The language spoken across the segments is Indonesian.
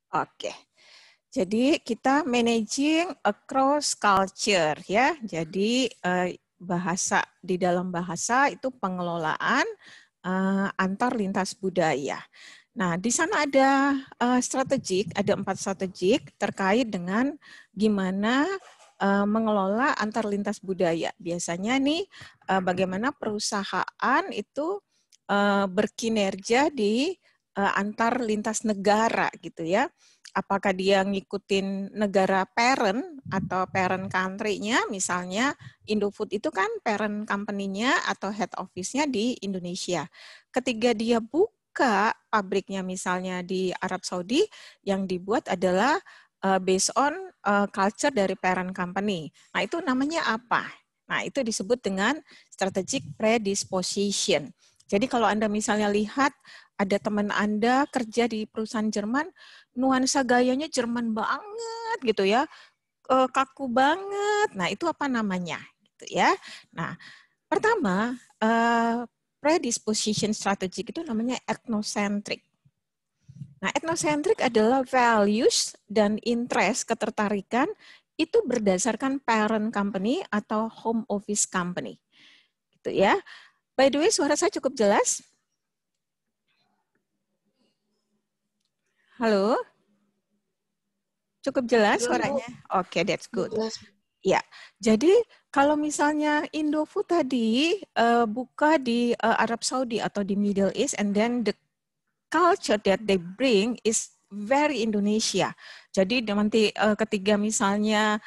Oke. Jadi kita managing across culture ya. Jadi bahasa di dalam bahasa itu pengelolaan antar lintas budaya. Nah, di sana ada strategik, ada 4 strategik terkait dengan gimana mengelola antar lintas budaya. Biasanya nih bagaimana perusahaan itu berkinerja di antar lintas negara gitu ya. Apakah dia ngikutin negara parent atau parent country-nya, misalnya Indofood itu kan parent company-nya atau head office-nya di Indonesia. Ketika dia buka pabriknya misalnya di Arab Saudi, yang dibuat adalah based on culture dari parent company. Nah, itu namanya apa? Nah, itu disebut dengan strategic predisposition. Jadi kalau Anda misalnya lihat ada teman Anda kerja di perusahaan Jerman, nuansa gayanya Jerman banget gitu ya, kaku banget. Nah, itu apa namanya? Gitu ya. Nah, pertama, predisposition strategic itu namanya ethnocentric. Nah, ethnocentric adalah values dan interest, ketertarikan itu berdasarkan parent company atau home office company. Gitu ya. By the way, suara saya cukup jelas? Halo? Cukup jelas suaranya? Oke, that's good. Ya, jadi kalau misalnya Indofood tadi buka di Arab Saudi atau di Middle East, and then the culture that they bring is very Indonesia. Jadi nanti ketika misalnya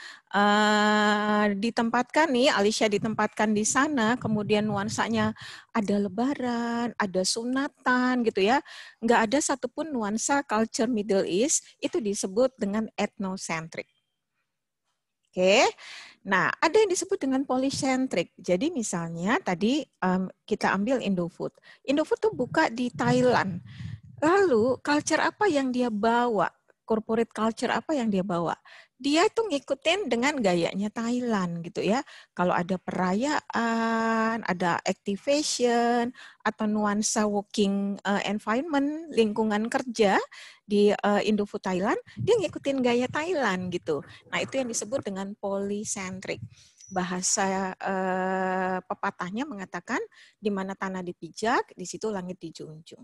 ditempatkan nih, Alicia ditempatkan di sana, kemudian nuansanya ada lebaran, ada sunatan gitu ya, nggak ada satupun nuansa culture Middle East, itu disebut dengan ethnocentric. Oke, nah ada yang disebut dengan polycentric. Jadi misalnya tadi kita ambil Indofood. Indofood tuh buka di Thailand. Lalu culture apa yang dia bawa? Corporate culture apa yang dia bawa? Dia tuh ngikutin dengan gayanya Thailand gitu ya. Kalau ada perayaan, ada activation, atau nuansa working environment, lingkungan kerja di Indofood Thailand, dia ngikutin gaya Thailand gitu. Nah, itu yang disebut dengan polycentric. Bahasa pepatahnya mengatakan di mana tanah dipijak, di situ langit dijunjung.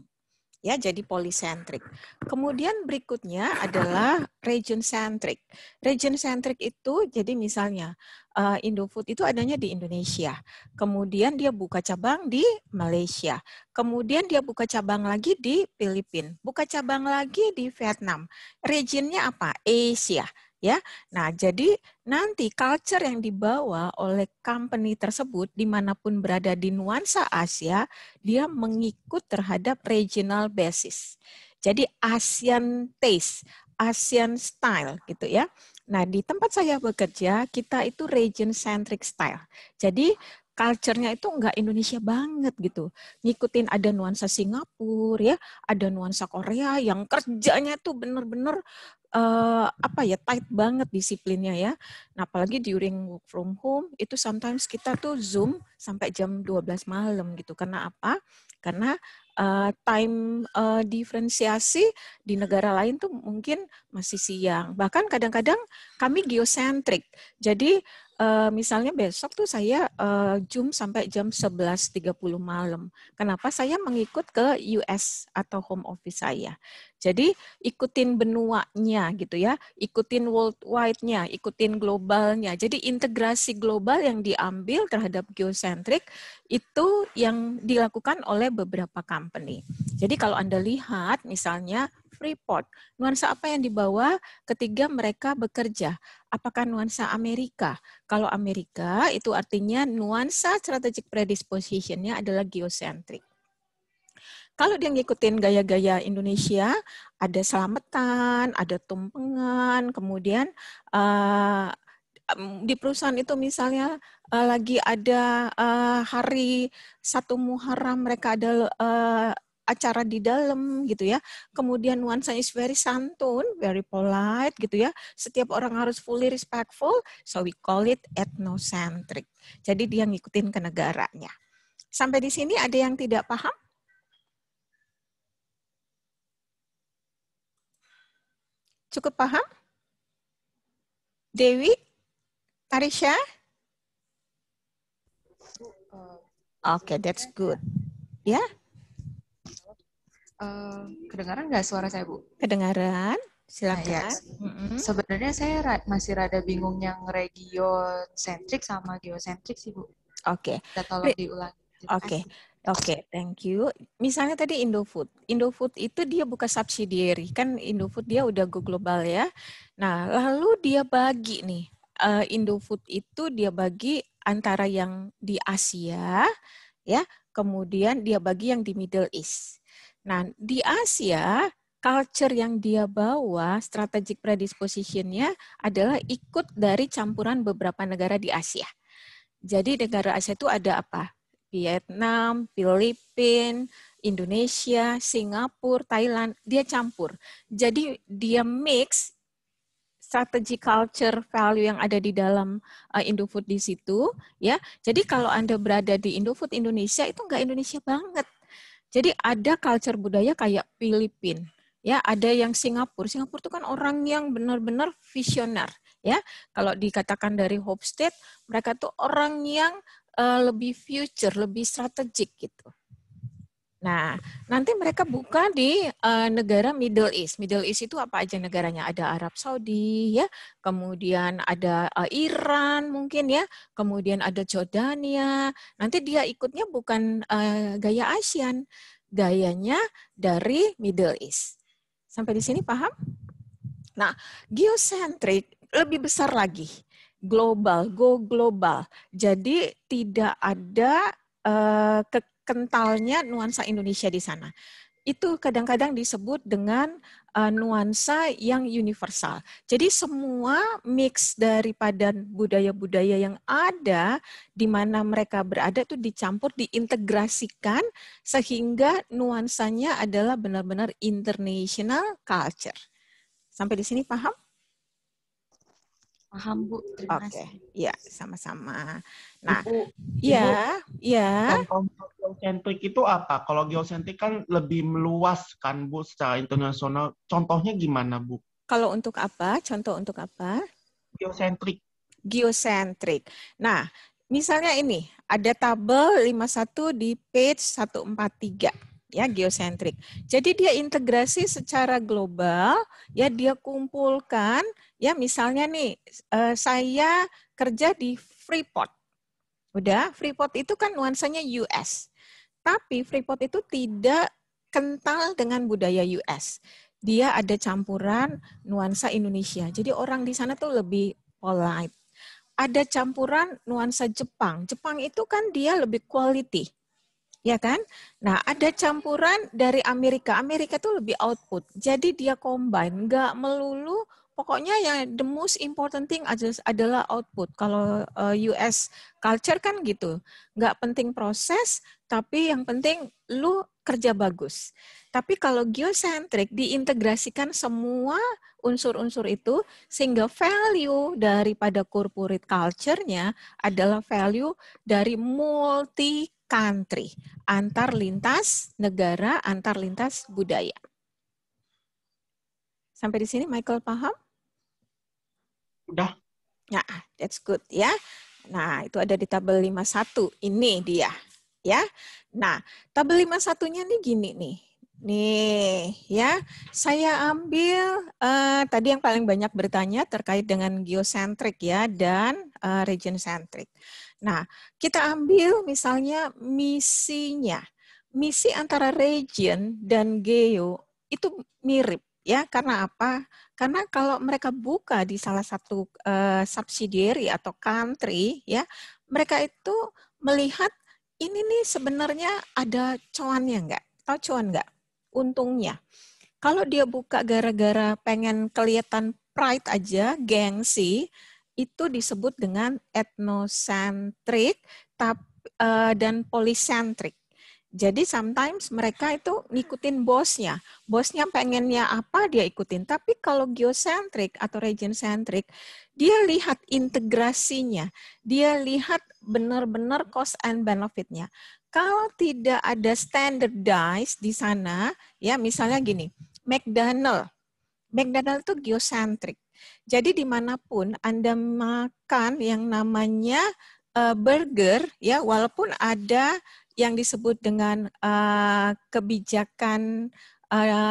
Ya, jadi polycentric. Kemudian berikutnya adalah region centric. Region centric itu jadi misalnya Indofood itu adanya di Indonesia. Kemudian dia buka cabang di Malaysia. Kemudian dia buka cabang lagi di Filipina, buka cabang lagi di Vietnam. Regionnya apa? Asia. Ya, nah jadi nanti culture yang dibawa oleh company tersebut dimanapun berada di nuansa Asia, dia mengikut terhadap regional basis. Jadi ASEAN taste, ASEAN style gitu ya. Nah, di tempat saya bekerja, kita itu region centric style. Jadi culture-nya itu enggak Indonesia banget gitu. Ngikutin ada nuansa Singapura ya, ada nuansa Korea yang kerjanya tuh bener-bener apa ya, tight banget disiplinnya ya. Nah, apalagi during work from home itu sometimes kita tuh Zoom sampai jam 12 malam gitu. Karena apa? Karena time diferensiasi di negara lain tuh mungkin masih siang. Bahkan kadang-kadang kami geosentrik. Jadi misalnya besok tuh saya Zoom sampai jam 11.30 malam. Kenapa? Saya mengikut ke US atau home office saya. Jadi ikutin benuanya gitu ya, ikutin worldwide-nya, ikutin globalnya. Jadi integrasi global yang diambil terhadap geosentrik itu yang dilakukan oleh beberapa company. Jadi kalau Anda lihat misalnya Freeport, nuansa apa yang dibawa ketika mereka bekerja? Apakah nuansa Amerika? Kalau Amerika itu artinya nuansa strategic predisposition-nya adalah geosentrik. Kalau dia ngikutin gaya-gaya Indonesia, ada selamatan, ada tumpengan, kemudian di perusahaan itu misalnya lagi ada hari 1 Muharram, mereka ada acara di dalam gitu ya. Kemudian nuansanya is very santun, very polite gitu ya. Setiap orang harus fully respectful, so we call it ethnocentric. Jadi dia ngikutin ke negaranya. Sampai di sini ada yang tidak paham? Cukup paham? Dewi? Tarisha? Oke, that's good. Ya? Kedengaran nggak suara saya, Bu? Kedengaran? Nah, ya. Silakan. Sebenarnya saya masih rada bingung yang regionsentrik sama geosentrik sih, Bu. Oke. Kita tolong diulangi. Oke. Oke, thank you. Misalnya tadi Indofood. Indofood itu dia buka subsidiary. Kan Indofood dia udah go global ya. Nah, lalu dia bagi nih. Indofood itu dia bagi antara yang di Asia, ya, kemudian dia bagi yang di Middle East. Nah, di Asia, culture yang dia bawa, strategic predisposition-nya adalah ikut dari campuran beberapa negara di Asia. Jadi negara Asia itu ada apa? Vietnam, Filipina, Indonesia, Singapura, Thailand, dia campur. Jadi dia mix strategi culture value yang ada di dalam Indofood di situ, ya. Jadi kalau Anda berada di Indofood Indonesia itu enggak Indonesia banget. Jadi ada culture budaya kayak Filipina, ya, ada yang Singapura. Singapura itu kan orang yang benar-benar visioner, ya. Kalau dikatakan dari Hofstede, mereka tuh orang yang lebih future, lebih strategik gitu. Nah, nanti mereka buka di negara Middle East. Middle East itu apa aja negaranya? Ada Arab Saudi, ya, kemudian ada Iran mungkin ya, kemudian ada Jordania. Nanti dia ikutnya bukan gaya ASEAN, gayanya dari Middle East. Sampai di sini paham? Nah, geosentrik lebih besar lagi, global, go global. Jadi tidak ada kentalnya nuansa Indonesia di sana. Itu kadang-kadang disebut dengan nuansa yang universal. Jadi semua mix daripada budaya-budaya yang ada di mana mereka berada itu dicampur, diintegrasikan sehingga nuansanya adalah benar-benar international culture. Sampai di sini paham? Paham, Bu. Terima Oke, kasih. ya sama-sama. Nah, Ibu, ya. contoh geosentrik itu apa? Kalau geosentrik kan lebih meluas kan, Bu, secara internasional. Contohnya gimana, Bu? Kalau untuk apa? Contoh untuk apa? Geosentrik. Geosentrik. Nah, misalnya ini, ada tabel 51 di page 143. Ya, geosentrik. Jadi dia integrasi secara global, ya dia kumpulkan, ya misalnya nih, saya kerja di Freeport. Udah, Freeport itu kan nuansanya US. Tapi Freeport itu tidak kental dengan budaya US. Dia ada campuran nuansa Indonesia. Jadi orang di sana tuh lebih polite. Ada campuran nuansa Jepang. Jepang itu kan dia lebih quality. Ya kan? Nah, ada campuran dari Amerika. Amerika tuh lebih output. Jadi dia combine, nggak melulu. Pokoknya yang the most important thing adalah output. Kalau US culture kan gitu. Nggak penting proses, tapi yang penting lu kerja bagus. Tapi kalau geosentrik diintegrasikan semua unsur-unsur itu sehingga value daripada corporate culture-nya adalah value dari multi country, antar lintas negara, antar lintas budaya. Sampai di sini Michael paham? Udah. Ya, that's good ya. Nah, itu ada di tabel 51. Ini dia. Ya. Nah, tabel 51-nya nih gini nih. Nih, ya. Saya ambil tadi yang paling banyak bertanya terkait dengan geosentrik ya dan region centric. Nah, kita ambil misalnya misinya. Misi antara region dan geo itu mirip ya. Karena apa? Karena kalau mereka buka di salah satu subsidiary atau country ya, mereka itu melihat ini nih sebenarnya ada cuannya enggak? Tahu cuan enggak? Untungnya. Kalau dia buka gara-gara pengen kelihatan pride aja, gengsi, itu disebut dengan etnocentric dan polycentric. Jadi sometimes mereka itu ngikutin bosnya. Bosnya pengennya apa, dia ikutin. Tapi kalau geocentric atau region-centric, dia lihat integrasinya. Dia lihat benar-benar cost and benefit-nya. Kalau tidak ada standardized di sana, ya misalnya gini, McDonald McDonald itu geocentric. Jadi dimanapun Anda makan yang namanya burger, ya, walaupun ada yang disebut dengan kebijakan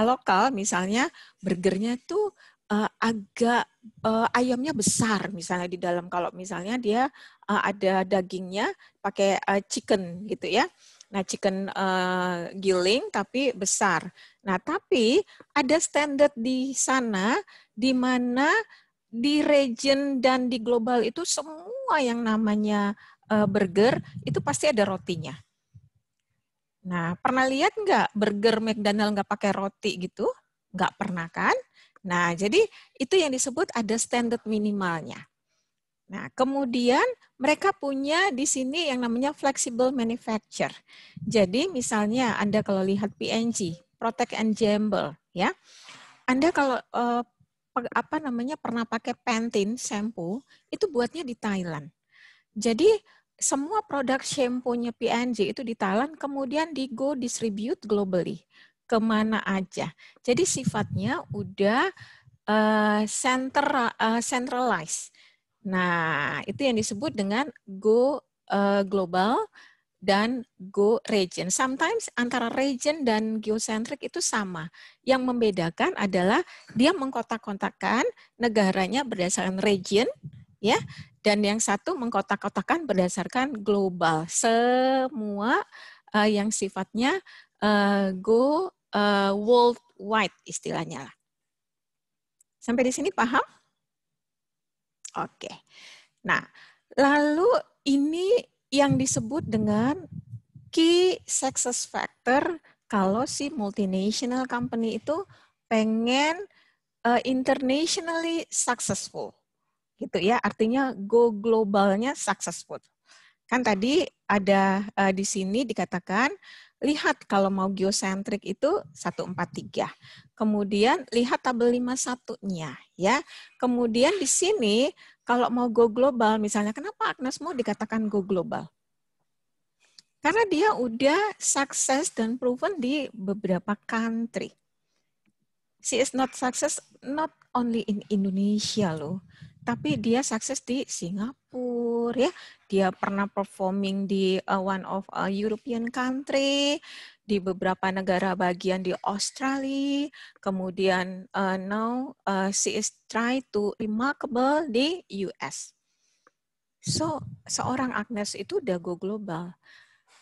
lokal, misalnya burgernya tuh agak ayamnya besar, misalnya di dalam. Kalau misalnya dia ada dagingnya pakai chicken gitu ya. Nah, chicken giling tapi besar. Nah, tapi ada standar di sana di mana di region dan di global itu semua yang namanya burger itu pasti ada rotinya. Nah, pernah lihat nggak burger McDonald nggak pakai roti gitu? Nggak pernah kan? Nah, jadi itu yang disebut ada standar minimalnya. Nah, kemudian mereka punya di sini yang namanya flexible manufacture. Jadi misalnya Anda kalau lihat P&G, Protect and Gamble, ya, Anda kalau pernah pakai Pantene shampoo, itu buatnya di Thailand. Jadi semua produk shampoo-nya P&G itu di Thailand, kemudian di go distribute globally, kemana aja. Jadi sifatnya udah centralized. Nah, itu yang disebut dengan go global dan go region. Sometimes antara region dan geocentric itu sama. Yang membedakan adalah dia mengkotak-kotakan negaranya berdasarkan region, ya, dan yang satu mengkotak-kotakan berdasarkan global. Semua yang sifatnya go worldwide istilahnya lah. Sampai di sini paham? Oke. Nah, lalu ini yang disebut dengan key success factor kalau si multinational company itu pengen internationally successful. Gitu ya, artinya go globalnya successful. Kan tadi ada di sini dikatakan, lihat kalau mau geocentric itu 143. Kemudian lihat tabel 51-nya ya. Kemudian di sini kalau mau go global, misalnya kenapa Agnes mau dikatakan go global? Karena dia udah sukses dan proven di beberapa country. She is not success not only in Indonesia loh, tapi dia sukses di Singapura ya. Dia pernah performing di one of European country, di beberapa negara bagian di Australia, kemudian now she is try to remarkable di US. So, seorang Agnes itu udah go global.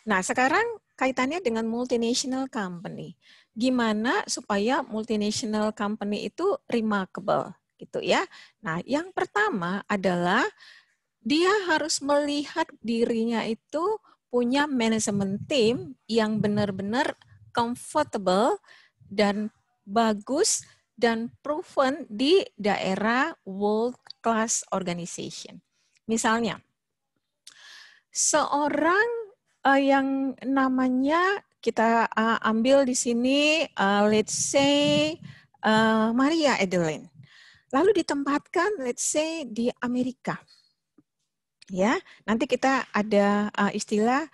Nah, sekarang kaitannya dengan multinational company. Gimana supaya multinational company itu remarkable gitu ya. Nah, yang pertama adalah dia harus melihat dirinya itu punya manajemen team yang benar-benar comfortable dan bagus dan proven di daerah world class organization. Misalnya, seorang yang namanya kita ambil di sini, let's say Maria Edeline, lalu ditempatkan, let's say di Amerika, ya. Nanti kita ada istilah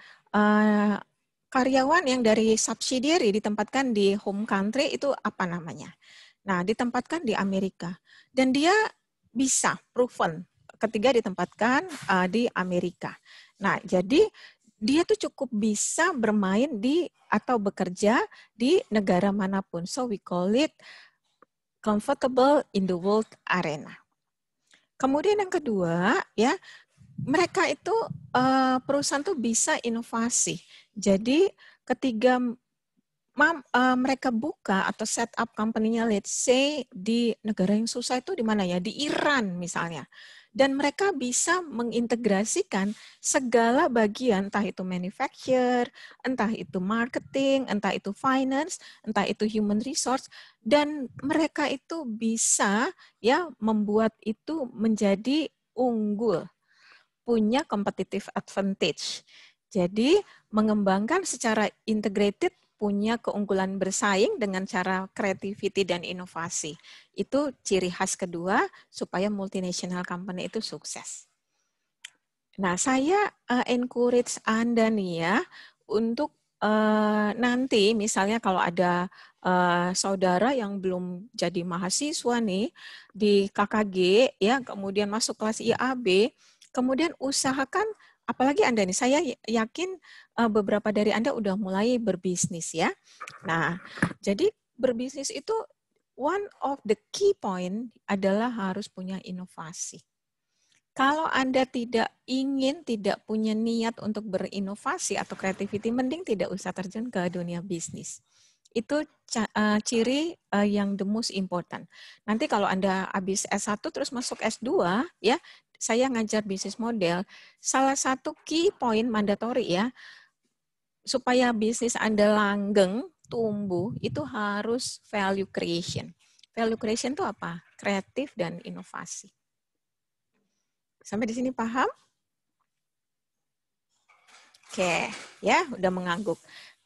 karyawan yang dari subsidiary ditempatkan di home country itu apa namanya? Nah, ditempatkan di Amerika dan dia bisa proven ketika ditempatkan di Amerika. Nah, jadi dia tuh cukup bisa bermain di atau bekerja di negara manapun. So we call it comfortable in the world arena. Kemudian yang kedua, ya, mereka itu perusahaan tuh bisa inovasi. Jadi ketika mereka buka atau set up company-nya, let's say di negara yang susah itu di mana ya? Di Iran misalnya. Dan mereka bisa mengintegrasikan segala bagian, entah itu manufacture, entah itu marketing, entah itu finance, entah itu human resource, dan mereka itu bisa ya membuat itu menjadi unggul, punya competitive advantage. Jadi mengembangkan secara integrated, punya keunggulan bersaing dengan cara creativity dan inovasi. Itu ciri khas kedua supaya multinational company itu sukses. Nah, saya encourage Anda nih ya untuk nanti misalnya kalau ada saudara yang belum jadi mahasiswa nih di KKG ya, kemudian masuk kelas IAB, kemudian usahakan, apalagi Anda nih, saya yakin beberapa dari Anda udah mulai berbisnis ya. Nah, jadi berbisnis itu one of the key point adalah harus punya inovasi. Kalau Anda tidak punya niat untuk berinovasi atau creativity, mending tidak usah terjun ke dunia bisnis. Itu ciri yang the most important. Nanti kalau Anda habis S1 terus masuk S2, ya, saya ngajar bisnis model, salah satu key point mandatory ya, supaya bisnis Anda langgeng, tumbuh, itu harus value creation. Value creation itu apa? Kreatif dan inovasi. Sampai di sini paham? Oke, ya, udah mengangguk.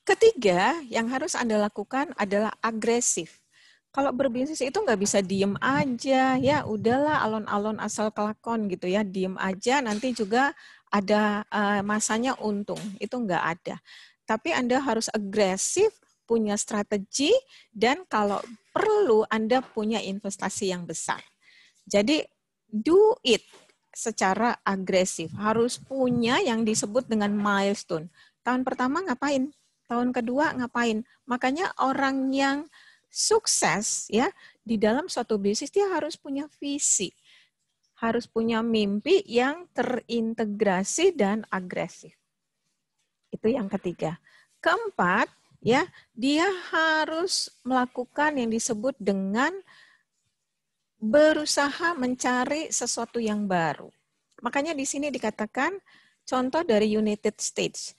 Ketiga, yang harus Anda lakukan adalah agresif. Kalau berbisnis itu nggak bisa diem aja, ya udahlah alon-alon asal kelakon gitu ya, diem aja nanti juga ada masanya untung, itu nggak ada. Tapi Anda harus agresif, punya strategi, dan kalau perlu Anda punya investasi yang besar. Jadi do it secara agresif. Harus punya yang disebut dengan milestone. Tahun pertama ngapain? Tahun kedua ngapain? Makanya orang yang sukses ya di dalam suatu bisnis dia harus punya visi. Harus punya mimpi yang terintegrasi dan agresif. Itu yang ketiga. Keempat, ya, dia harus melakukan yang disebut dengan berusaha mencari sesuatu yang baru. Makanya di sini dikatakan contoh dari United States.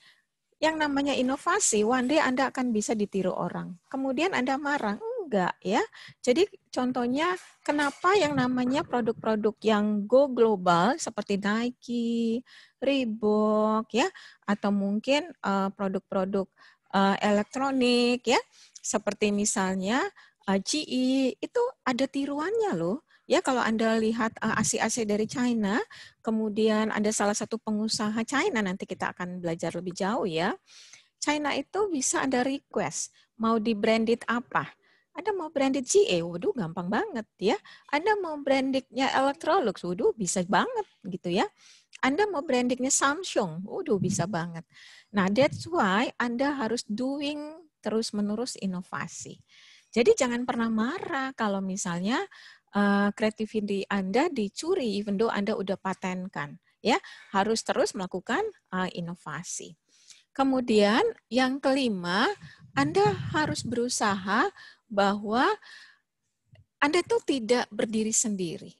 Yang namanya inovasi, one day Anda akan bisa ditiru orang. Kemudian Anda marah. Enggak ya. Jadi contohnya kenapa yang namanya produk-produk yang go global seperti Nike, Reebok ya, atau mungkin produk-produk elektronik ya, seperti misalnya GE, itu ada tiruannya loh. Ya, kalau Anda lihat AC-AC dari China, kemudian ada salah satu pengusaha China, nanti kita akan belajar lebih jauh ya. China itu bisa Anda request, mau di branded apa? Anda mau branded GE, waduh gampang banget ya. Anda mau brandednya Electrolux, waduh bisa banget gitu ya. Anda mau brandingnya Samsung, waduh bisa banget. Nah, that's why Anda harus doing terus-menerus inovasi. Jadi jangan pernah marah kalau misalnya creativity Anda dicuri, even though Anda udah patenkan. Ya, harus terus melakukan inovasi. Kemudian yang kelima, Anda harus berusaha bahwa Anda itu tidak berdiri sendiri.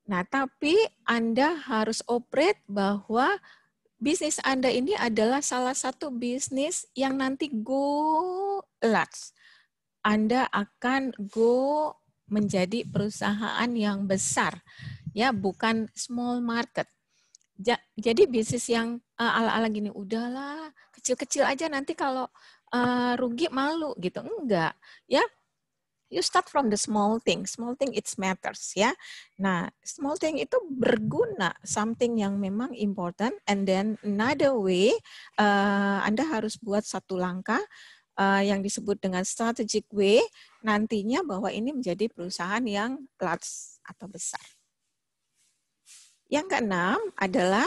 Nah, tapi Anda harus operate bahwa bisnis Anda ini adalah salah satu bisnis yang nanti go large. Anda akan go menjadi perusahaan yang besar, ya, bukan small market. Jadi bisnis yang ala-ala gini, udahlah kecil-kecil aja nanti kalau rugi malu gitu, enggak, ya. You start from the small thing it matters ya. Nah, small thing itu berguna, something yang memang important, and then another way Anda harus buat satu langkah yang disebut dengan strategic way, nantinya bahwa ini menjadi perusahaan yang large atau besar. Yang keenam adalah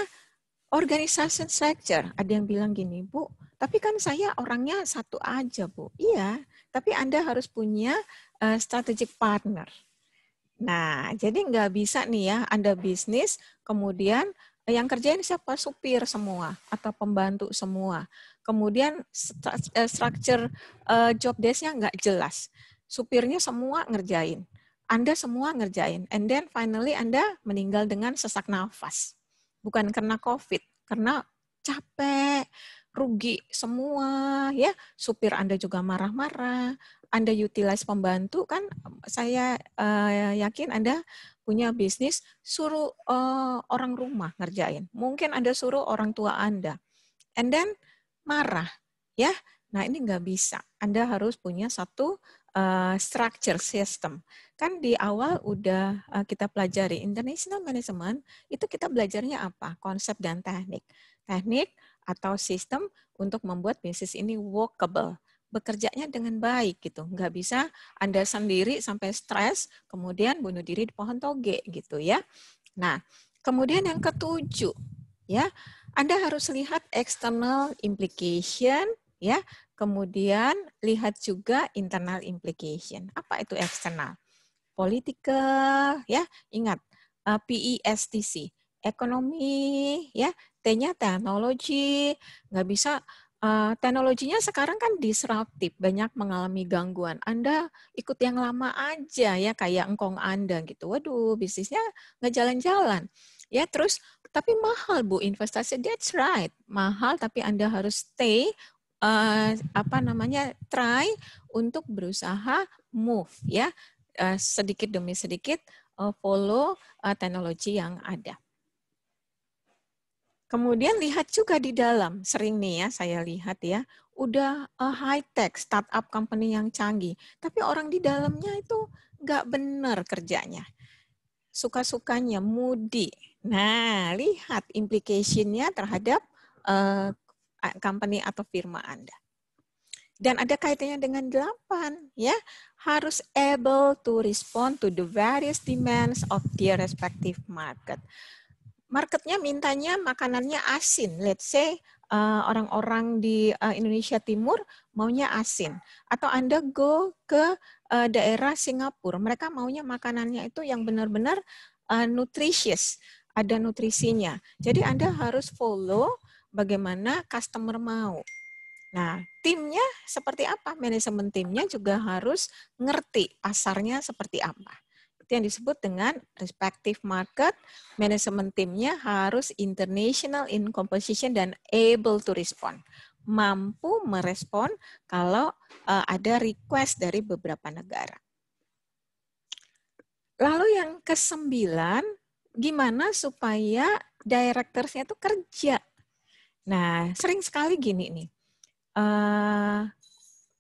organization structure. Ada yang bilang gini, Bu, tapi kan saya orangnya satu aja, Bu. Iya, tapi Anda harus punya strategic partner. Nah, jadi nggak bisa nih ya, Anda bisnis, kemudian yang kerjain siapa? Supir semua atau pembantu semua. Kemudian structure job desk-nya nggak jelas. Supirnya semua ngerjain. Anda semua ngerjain. And then finally Anda meninggal dengan sesak nafas. Bukan karena COVID, karena capek, rugi semua, ya. Supir Anda juga marah-marah. Anda utilize pembantu, kan saya yakin Anda punya bisnis, suruh orang rumah ngerjain. Mungkin Anda suruh orang tua Anda. And then marah, ya. Nah, ini nggak bisa. Anda harus punya satu structure system. Kan di awal udah kita pelajari international management, itu kita belajarnya apa? Konsep dan teknik. Teknik atau sistem untuk membuat bisnis ini workable, bekerjanya dengan baik gitu. Nggak bisa Anda sendiri sampai stres, kemudian bunuh diri di pohon toge gitu ya. Nah, kemudian yang ketujuh, ya, Anda harus lihat external implication, ya. Kemudian lihat juga internal implication. Apa itu eksternal? Political, ya, ingat PESTC, ekonomi, ya, T-nya teknologi, nggak bisa. Teknologinya sekarang kan disruptif, banyak mengalami gangguan. Anda ikut yang lama aja ya, kayak engkong Anda gitu. Waduh, bisnisnya nggak jalan-jalan. Ya, terus tapi mahal Bu investasi. That's right, mahal. Tapi Anda harus stay, try untuk berusaha move ya, sedikit demi sedikit follow teknologi yang ada. Kemudian lihat juga di dalam, sering nih ya saya lihat ya, udah high tech startup company yang canggih, tapi orang di dalamnya itu nggak benar kerjanya, suka-sukanya, moody. Nah, lihat implication-nya terhadap company atau firma Anda. Dan ada kaitannya dengan 8, ya, harus able to respond to the various demands of their respective market. Marketnya mintanya makanannya asin, let's say orang-orang di Indonesia Timur maunya asin, atau Anda go ke daerah Singapura, mereka maunya makanannya itu yang benar-benar nutritious, ada nutrisinya. Jadi Anda harus follow bagaimana customer mau. Nah, timnya seperti apa? Manajemen timnya juga harus ngerti pasarnya seperti apa. Itu yang disebut dengan respective market. Manajemen timnya harus international in composition dan able to respond. Mampu merespon kalau ada request dari beberapa negara. Lalu yang ke-9, gimana supaya directors-nya itu kerja? Nah, sering sekali gini nih.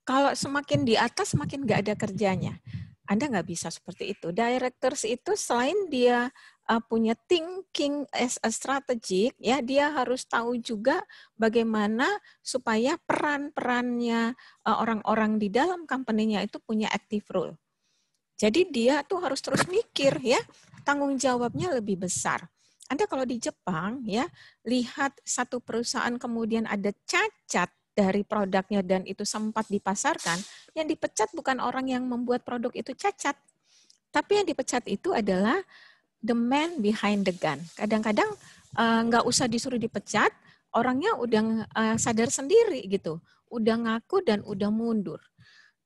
Kalau semakin di atas semakin nggak ada kerjanya. Anda nggak bisa seperti itu. Directors itu selain dia punya thinking as a strategic, ya dia harus tahu juga bagaimana supaya peran-perannya orang-orang di dalam company-nya itu punya active role. Jadi dia tuh harus terus mikir ya, tanggung jawabnya lebih besar. Anda kalau di Jepang ya, lihat satu perusahaan kemudian ada cacat dari produknya dan itu sempat dipasarkan, yang dipecat bukan orang yang membuat produk itu cacat, tapi yang dipecat itu adalah the man behind the gun. Kadang-kadang nggak usah disuruh dipecat, orangnya udah sadar sendiri gitu, udah ngaku dan udah mundur.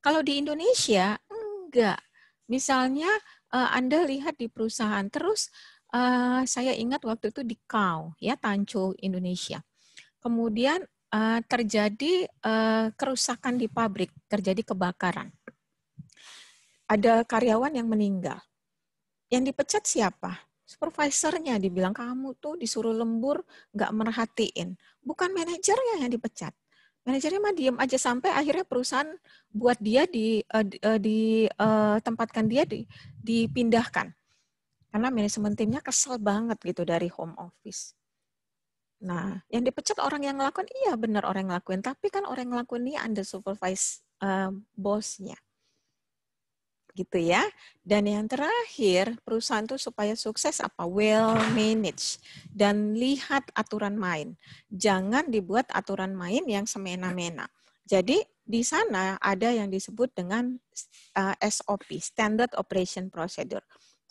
Kalau di Indonesia enggak. Misalnya Anda lihat di perusahaan, terus saya ingat waktu itu di KAU, ya Tanco Indonesia. Kemudian terjadi kerusakan di pabrik, terjadi kebakaran. Ada karyawan yang meninggal. Yang dipecat siapa? Supervisornya, dibilang kamu tuh disuruh lembur, nggak merhatiin. Bukan manajernya yang dipecat. Manajernya mah diem aja sampai akhirnya perusahaan buat dia ditempatkan dia dipindahkan. Karena manajemen timnya kesel banget gitu dari home office. Nah, yang dipecat orang yang ngelakuin, iya benar orang yang ngelakuin, tapi kan orang yang ngelakuin ini under supervise bosnya. Gitu ya. Dan yang terakhir, perusahaan itu supaya sukses apa? Well managed. Dan lihat aturan main. Jangan dibuat aturan main yang semena-mena. Jadi di sana ada yang disebut dengan SOP, Standard Operation Procedure.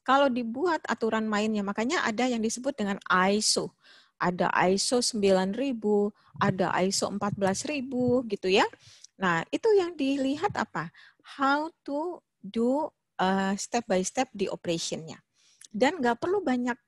Kalau dibuat aturan mainnya, makanya ada yang disebut dengan ISO. Ada ISO 9000, ada ISO 14000 gitu ya. Nah, itu yang dilihat apa? How to do step by step di operationnya. Dan nggak perlu banyak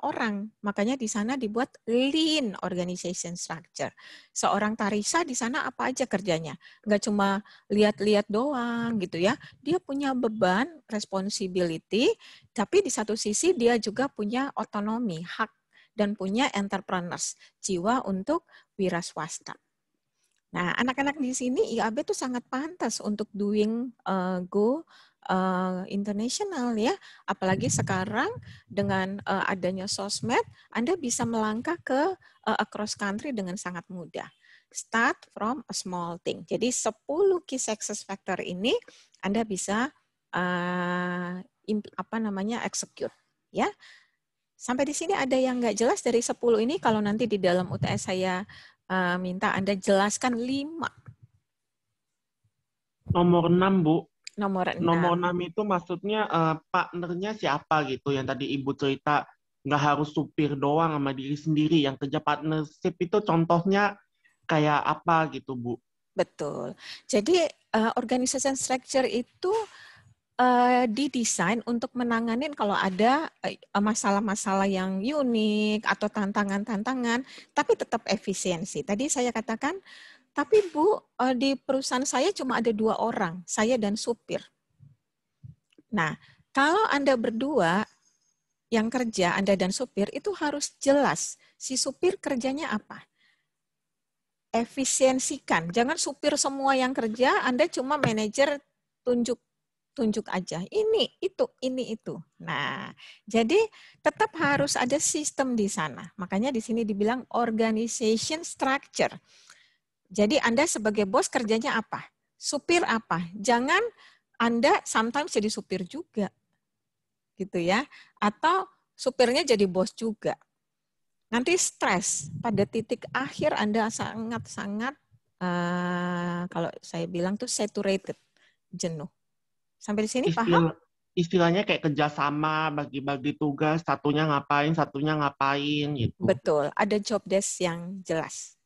orang, makanya di sana dibuat lean organization structure. Seorang Tarisa di sana apa aja kerjanya? Nggak cuma lihat-lihat doang gitu ya. Dia punya beban, responsibility, tapi di satu sisi dia juga punya otonomi, hak, dan punya entrepreneurs, jiwa untuk wira swasta. Nah, anak-anak di sini IAB tuh sangat pantas untuk doing go internasional ya. Apalagi sekarang dengan adanya sosmed, Anda bisa melangkah ke across country dengan sangat mudah. Start from a small thing. Jadi 10 key success factor ini Anda bisa execute ya. Sampai di sini ada yang nggak jelas dari 10 ini, kalau nanti di dalam UTS saya minta Anda jelaskan 5. Nomor 6, Bu. Nomor 6. Nomor 6 itu maksudnya partnernya siapa gitu, yang tadi Ibu cerita nggak harus supir doang sama diri sendiri, yang kerja partnership itu contohnya kayak apa gitu, Bu? Betul. Jadi organization structure itu didesain untuk menangani kalau ada masalah-masalah yang unik atau tantangan-tantangan, tapi tetap efisiensi. Tadi saya katakan, tapi Bu, di perusahaan saya cuma ada 2 orang, saya dan supir. Nah, kalau Anda berdua yang kerja, Anda dan supir, itu harus jelas si supir kerjanya apa. Efisiensikan, jangan supir semua yang kerja, Anda cuma manajer tunjuk aja. Ini, itu. Nah, jadi tetap harus ada sistem di sana. Makanya di sini dibilang organization structure. Jadi Anda sebagai bos kerjanya apa? Supir apa? Jangan Anda sometimes jadi supir juga. Gitu ya. Atau supirnya jadi bos juga. Nanti stres. Pada titik akhir Anda sangat-sangat, kalau saya bilang tuh saturated, jenuh. Sampai di sini paham? Istilahnya kayak kerjasama, bagi-bagi tugas, satunya ngapain gitu. Betul, ada job desk yang jelas.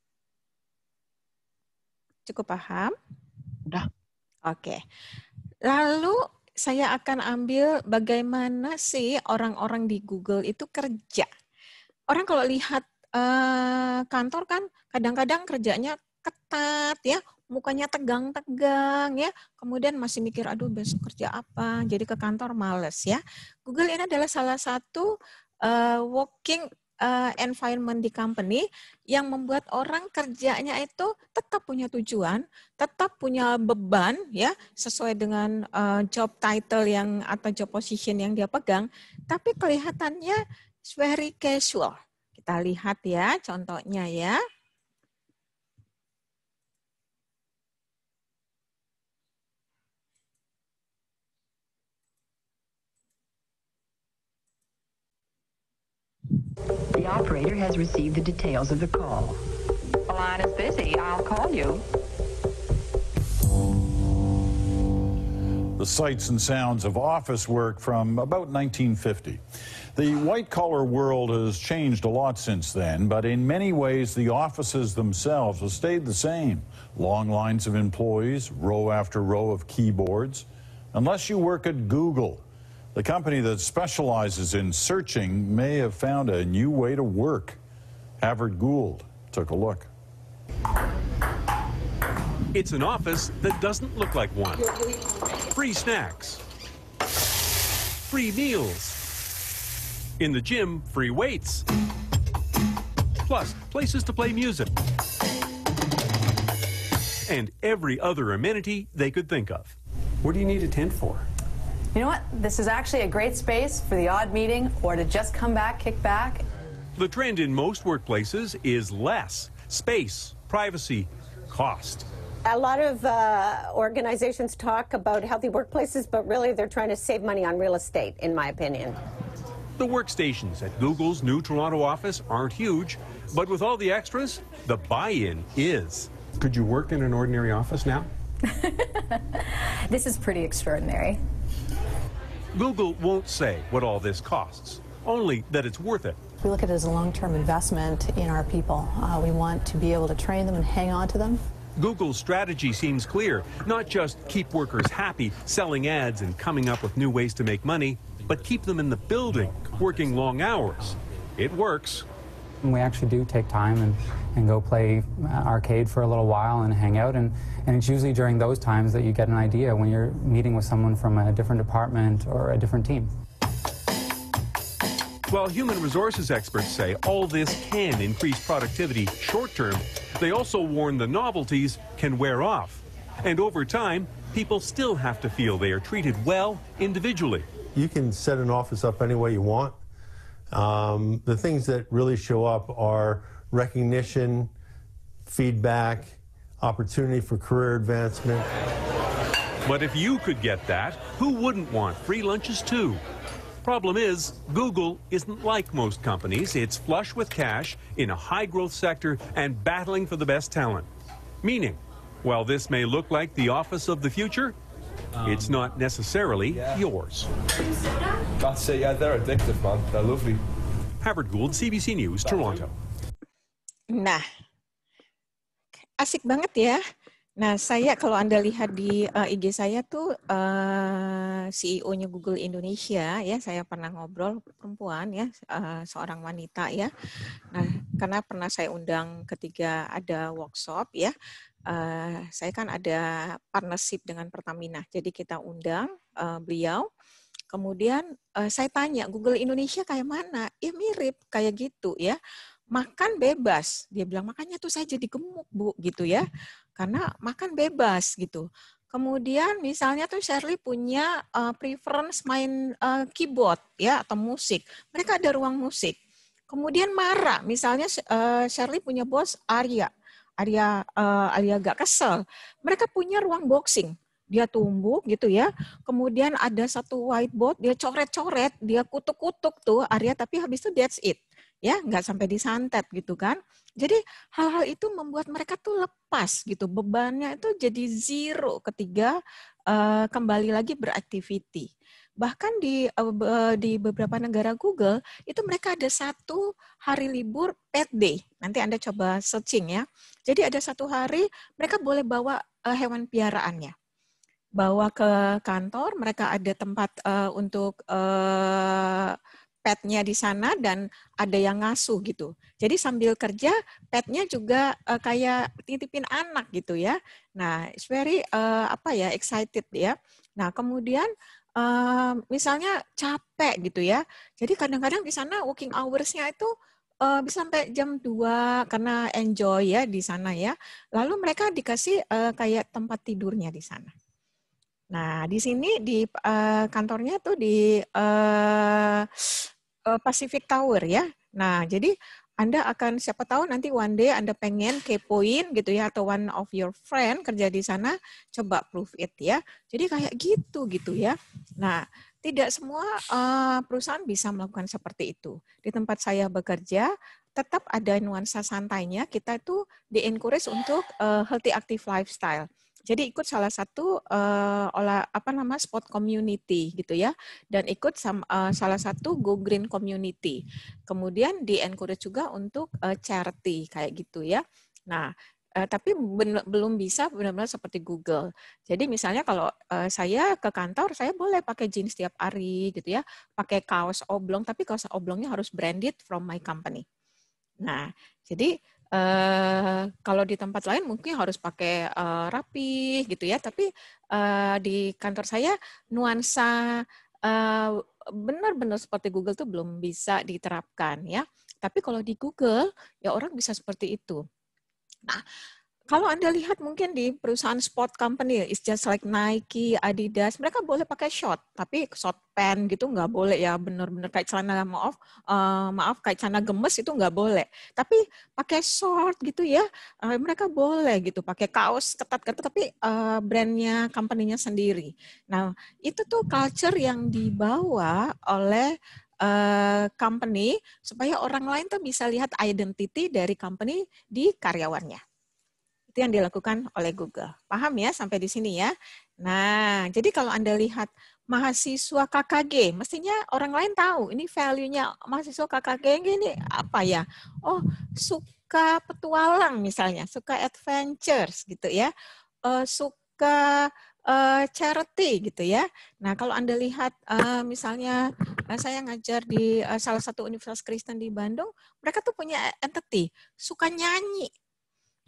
Cukup paham? Udah. Oke. Lalu saya akan ambil bagaimana sih orang-orang di Google itu kerja. Orang kalau lihat kantor kan kadang-kadang kerjanya ketat ya, mukanya tegang-tegang ya, kemudian masih mikir, aduh besok kerja apa, jadi ke kantor males ya. Google ini adalah salah satu working environment di company yang membuat orang kerjanya itu tetap punya tujuan, tetap punya beban ya, sesuai dengan job title yang atau job position yang dia pegang, tapi kelihatannya very casual. Kita lihat ya contohnya ya. The operator has received the details of the call. The line is busy. I'll call you. The sights and sounds of office work from about 1950. The white-collar world has changed a lot since then, but in many ways the offices themselves have stayed the same. Long lines of employees, row after row of keyboards. Unless you work at Google, the company that specializes in searching may have found a new way to work. Havard Gould took a look. It's an office that doesn't look like one. Free snacks. Free meals. In the gym, free weights. Plus, places to play music. And every other amenity they could think of. What do you need a tent for? You know what? This is actually a great space for the odd meeting or to just come back, kick back. The trend in most workplaces is less space, privacy, cost. A lot of organizations talk about healthy workplaces, but really they're trying to save money on real estate, in my opinion. The workstations at Google's new Toronto office aren't huge, but with all the extras, the buy-in is. Could you work in an ordinary office now? This is pretty extraordinary. Google won't say what all this costs, only that it's worth it. We look at it as a long-term investment in our people. We want to be able to train them and hang on to them. Google's strategy seems clear, not just keep workers happy, selling ads and coming up with new ways to make money, but keep them in the building, working long hours. It works. We actually do take time and go play arcade for a little while and hang out, and it's usually during those times that you get an idea when you're meeting with someone from a different department or a different team. While human resources experts say all this can increase productivity short term, they also warn the novelties can wear off. And over time, people still have to feel they are treated well individually. You can set an office up any way you want. The things that really show up are recognition, feedback, opportunity for career advancement. But if you could get that, who wouldn't want free lunches too? Problem is, Google isn't like most companies. It's flush with cash in a high-growth sector and battling for the best talent. Meaning, while this may look like the office of the future, it's not necessarily yours. That's it, yeah, they're addictive, man. They're lovely. Howard Gould, CBC News, Toronto. Nah, asik banget ya. Nah, saya kalau Anda lihat di IG saya tuh CEO-nya Google Indonesia ya, saya pernah ngobrol perempuan ya, seorang wanita ya. Nah, karena pernah saya undang ketika ada workshop ya, saya kan ada partnership dengan Pertamina, jadi kita undang beliau. Kemudian saya tanya, Google Indonesia kayak mana? Ya mirip kayak gitu ya. Makan bebas. Dia bilang, makanya tuh saya jadi gemuk, Bu, gitu ya. Karena makan bebas gitu. Kemudian misalnya tuh Shirley punya preference main keyboard ya atau musik. Mereka ada ruang musik. Kemudian marah, misalnya Shirley punya bos Arya agak kesel. Mereka punya ruang boxing. Dia tumbuk gitu ya. Kemudian ada satu whiteboard, dia coret-coret, dia kutuk-kutuk tuh Arya, tapi habis itu that's it. Ya, nggak sampai disantet gitu kan. Jadi hal-hal itu membuat mereka tuh lepas gitu. Bebannya itu jadi zero ketika kembali lagi beraktiviti. Bahkan di beberapa negara Google, itu mereka ada satu hari libur pet day. Nanti Anda coba searching ya. Jadi ada satu hari mereka boleh bawa hewan piaraannya. Bawa ke kantor, mereka ada tempat untuk petnya di sana dan ada yang ngasuh gitu. Jadi sambil kerja, petnya juga kayak titipin anak gitu ya. Nah, it's very excited ya. Nah, kemudian misalnya capek gitu ya. Jadi kadang-kadang di sana working hours-nya itu bisa sampai jam 2 karena enjoy ya di sana ya. Lalu mereka dikasih kayak tempat tidurnya di sana. Nah, di sini di kantornya tuh di Pacific Tower ya. Nah, jadi Anda akan siapa tahu nanti one day Anda pengen kepoin gitu ya atau one of your friend kerja di sana, coba prove it ya. Jadi kayak gitu ya. Nah, tidak semua perusahaan bisa melakukan seperti itu. Di tempat saya bekerja tetap ada nuansa santainya. Kita itu di-encourage untuk healthy active lifestyle. Jadi ikut salah satu sport community gitu ya, dan ikut salah satu Go Green community. Kemudian di-encourage juga untuk charity kayak gitu ya. Nah, tapi belum bisa benar-benar seperti Google. Jadi misalnya kalau saya ke kantor, saya boleh pakai jeans setiap hari gitu ya, pakai kaos oblong, tapi kaos oblongnya harus branded from my company. Nah, jadi kalau di tempat lain mungkin harus pakai rapi gitu ya, tapi di kantor saya nuansa benar-benar seperti Google tuh belum bisa diterapkan ya. Tapi kalau di Google ya orang bisa seperti itu. Nah, kalau Anda lihat mungkin di perusahaan sport company, it's just like Nike, Adidas, mereka boleh pakai short, tapi short pant gitu nggak boleh ya, benar-benar kayak celana maaf kayak celana gemes itu nggak boleh. Tapi pakai short gitu ya, mereka boleh gitu, pakai kaos ketat-ketat tapi brandnya, company-nya sendiri. Nah, itu tuh culture yang dibawa oleh company supaya orang lain tuh bisa lihat identity dari company di karyawannya. Itu yang dilakukan oleh Google. Paham ya sampai di sini ya? Nah, jadi kalau Anda lihat mahasiswa KKG, mestinya orang lain tahu ini value-nya mahasiswa KKG ini apa ya? Oh, suka petualang misalnya, suka adventures gitu ya, suka charity gitu ya. Nah, kalau Anda lihat misalnya saya ngajar di salah satu universitas Kristen di Bandung, mereka tuh punya entity, suka nyanyi.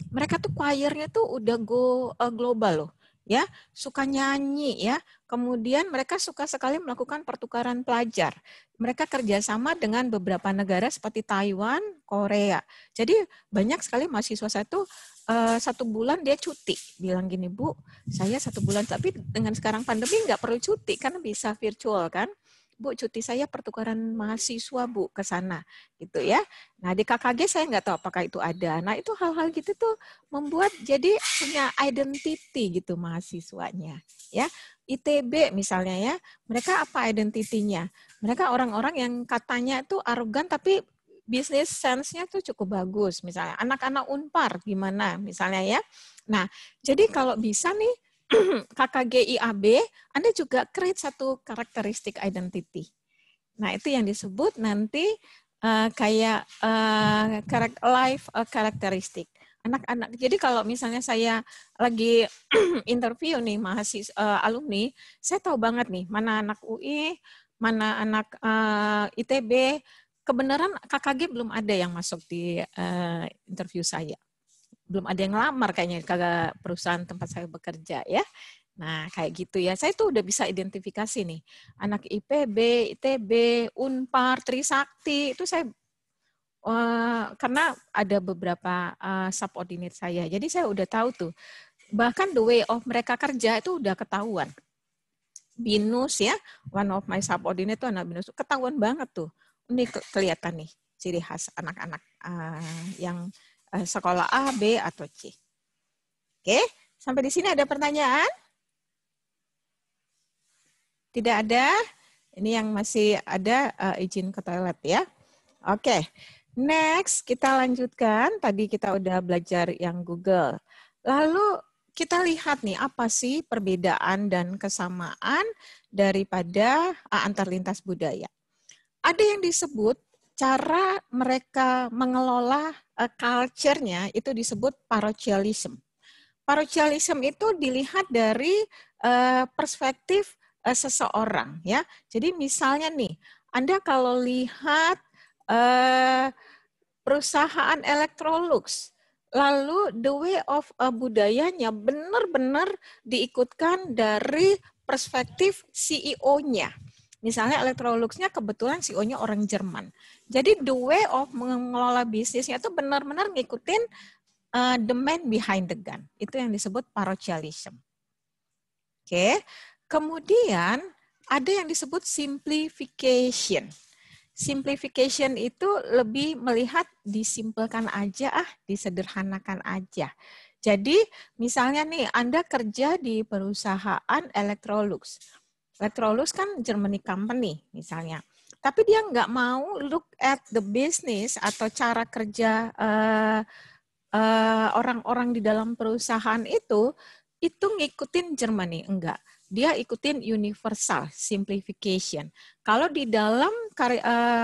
Mereka tuh choir-nya tuh udah go global loh, ya, suka nyanyi ya. Kemudian mereka suka sekali melakukan pertukaran pelajar. Mereka kerjasama dengan beberapa negara seperti Taiwan, Korea. Jadi banyak sekali mahasiswa saya tuh 1 bulan dia cuti. Bilang gini, Bu, saya 1 bulan, tapi dengan sekarang pandemi nggak perlu cuti, karena bisa virtual kan. Bu, cuti saya pertukaran mahasiswa, Bu, ke sana. Gitu ya. Nah, di KKG saya nggak tahu apakah itu ada. Nah, itu hal-hal gitu tuh membuat jadi punya identity gitu mahasiswanya. Ya, ITB misalnya ya, mereka apa identitinya? Mereka orang-orang yang katanya itu arogan tapi bisnis sense-nya tuh cukup bagus. Misalnya anak-anak Unpar gimana misalnya ya. Nah, jadi kalau bisa nih KKG IAB, Anda juga create satu karakteristik identity. Nah, itu yang disebut nanti kayak life karakteristik. Anak-anak. Jadi kalau misalnya saya lagi interview nih mahasiswa alumni, saya tahu banget nih mana anak UI, mana anak ITB. Kebenaran KKG belum ada yang masuk di interview saya. Belum ada yang lamar kayaknya ke perusahaan tempat saya bekerja ya. Nah, kayak gitu ya. Saya tuh udah bisa identifikasi nih. Anak IPB, ITB, Unpar, Trisakti, itu saya karena ada beberapa subordinate saya. Jadi saya udah tahu tuh. Bahkan the way of mereka kerja itu udah ketahuan. Binus ya, one of my subordinate itu anak Binus. Ketahuan banget tuh. Ini kelihatan nih ciri khas anak-anak yang sekolah A, B, atau C. Oke, sampai di sini ada pertanyaan? Tidak ada? Ini yang masih ada izin ke toilet ya. Oke, next kita lanjutkan. Tadi kita udah belajar yang Google. Lalu kita lihat nih apa sih perbedaan dan kesamaan daripada antar lintas budaya. Ada yang disebut cara mereka mengelola culture-nya itu disebut parochialism. Parochialism itu dilihat dari perspektif seseorang ya. Jadi misalnya nih, Anda kalau lihat perusahaan Electrolux, lalu the way of budayanya benar-benar diikutkan dari perspektif CEO-nya. Misalnya Electrolux-nya kebetulan CEO-nya orang Jerman. Jadi the way of mengelola bisnisnya itu benar-benar ngikutin the man behind the gun. Itu yang disebut parochialism. Oke. Kemudian ada yang disebut simplification. Simplification itu lebih melihat disimpelkan aja, disederhanakan aja. Jadi misalnya nih Anda kerja di perusahaan Electrolux. Electrolux kan Germany company misalnya. Tapi dia nggak mau look at the business atau cara kerja orang-orang di dalam perusahaan itu ngikutin Germany. Enggak. Dia ikutin universal simplification. Kalau di dalam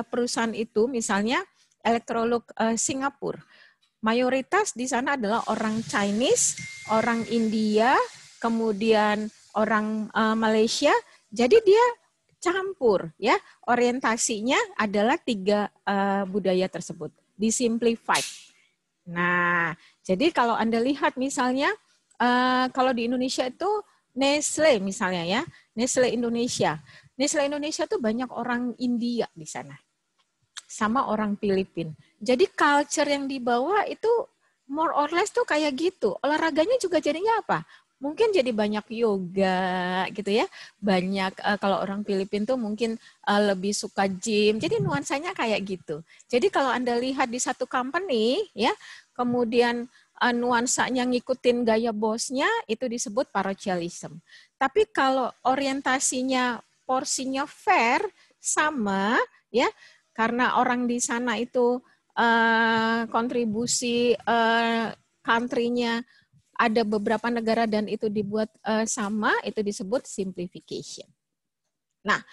perusahaan itu misalnya Electrolux Singapura, mayoritas di sana adalah orang Chinese, orang India, kemudian orang Malaysia. Jadi dia campur ya, orientasinya adalah 3 budaya tersebut, disimplified. Nah, jadi kalau Anda lihat misalnya kalau di Indonesia itu Nestle misalnya ya, Nestle Indonesia. Nestle Indonesia tuh banyak orang India di sana. Sama orang Filipina. Jadi culture yang dibawa itu more or less tuh kayak gitu. Olahraganya juga jadinya apa? Mungkin jadi banyak yoga gitu ya. Banyak kalau orang Filipina tuh mungkin lebih suka gym. Jadi nuansanya kayak gitu. Jadi kalau Anda lihat di satu company ya, kemudian nuansanya ngikutin gaya bosnya itu disebut parochialism. Tapi kalau orientasinya porsinya fair sama ya, karena orang di sana itu kontribusi country-nya ada beberapa negara dan itu dibuat sama, itu disebut simplification. Nah,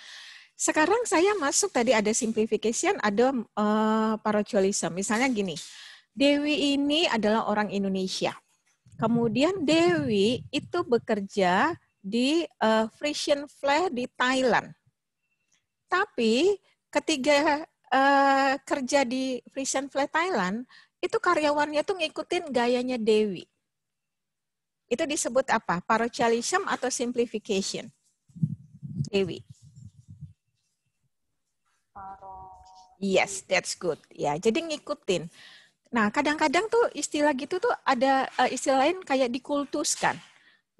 sekarang saya masuk tadi ada simplification, ada parochialism. Misalnya gini, Dewi ini adalah orang Indonesia. Kemudian Dewi itu bekerja di Frisian Flag di Thailand. Tapi ketika kerja di Frisian Flag Thailand, itu karyawannya tuh ngikutin gayanya Dewi. Itu disebut apa? Parochialism atau simplification? Dewi. Yes, that's good. Ya, jadi ngikutin. Nah, kadang-kadang tuh istilah gitu tuh ada istilah lain kayak dikultuskan.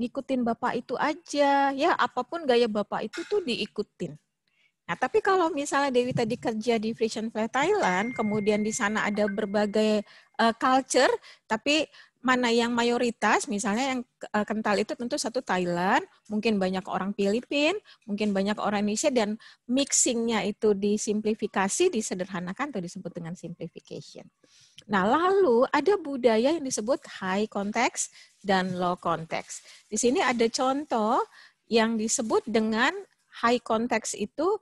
Ngikutin bapak itu aja, ya apapun gaya bapak itu tuh diikutin. Nah, tapi kalau misalnya Dewi tadi kerja di Frisian Flag Thailand, kemudian di sana ada berbagai culture, tapi mana yang mayoritas, misalnya yang kental itu tentu satu Thailand, mungkin banyak orang Filipina, mungkin banyak orang Indonesia, dan mixingnya itu disimplifikasi, disederhanakan atau disebut dengan simplification. Nah, lalu ada budaya yang disebut high context dan low context. Di sini ada contoh yang disebut dengan high context itu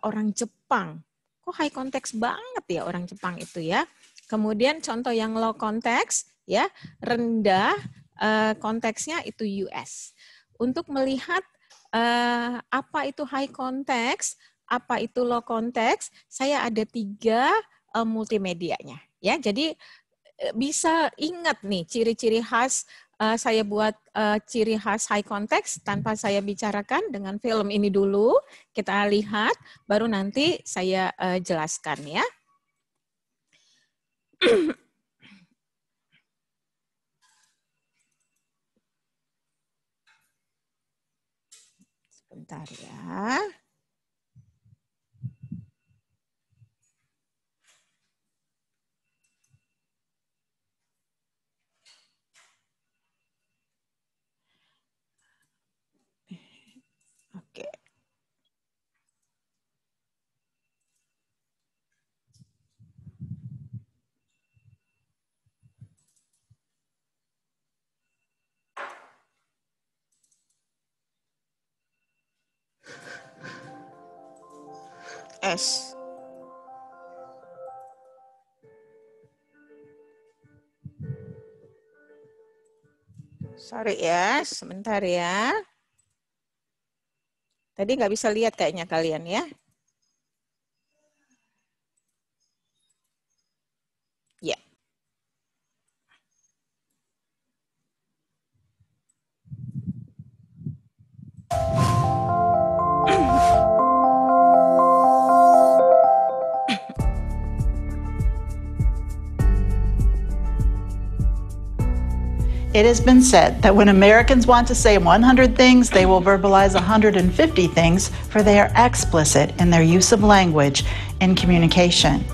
orang Jepang. Kok high context banget ya orang Jepang itu ya. Kemudian contoh yang low context, ya rendah konteksnya itu US. Untuk melihat apa itu high context, apa itu low context, saya ada 3 multimedianya. Ya, jadi bisa ingat nih ciri-ciri khas. Saya buat ciri khas high context tanpa saya bicarakan dengan film ini dulu. Kita lihat, baru nanti saya jelaskan ya. Sebentar ya. Oke. S. Sorry ya, sebentar ya. Tadi nggak bisa lihat kayaknya kalian ya. Ya. It has been said that when Americans want to say 100 things, they will verbalize 150 things, for they are explicit in their use of language in communication.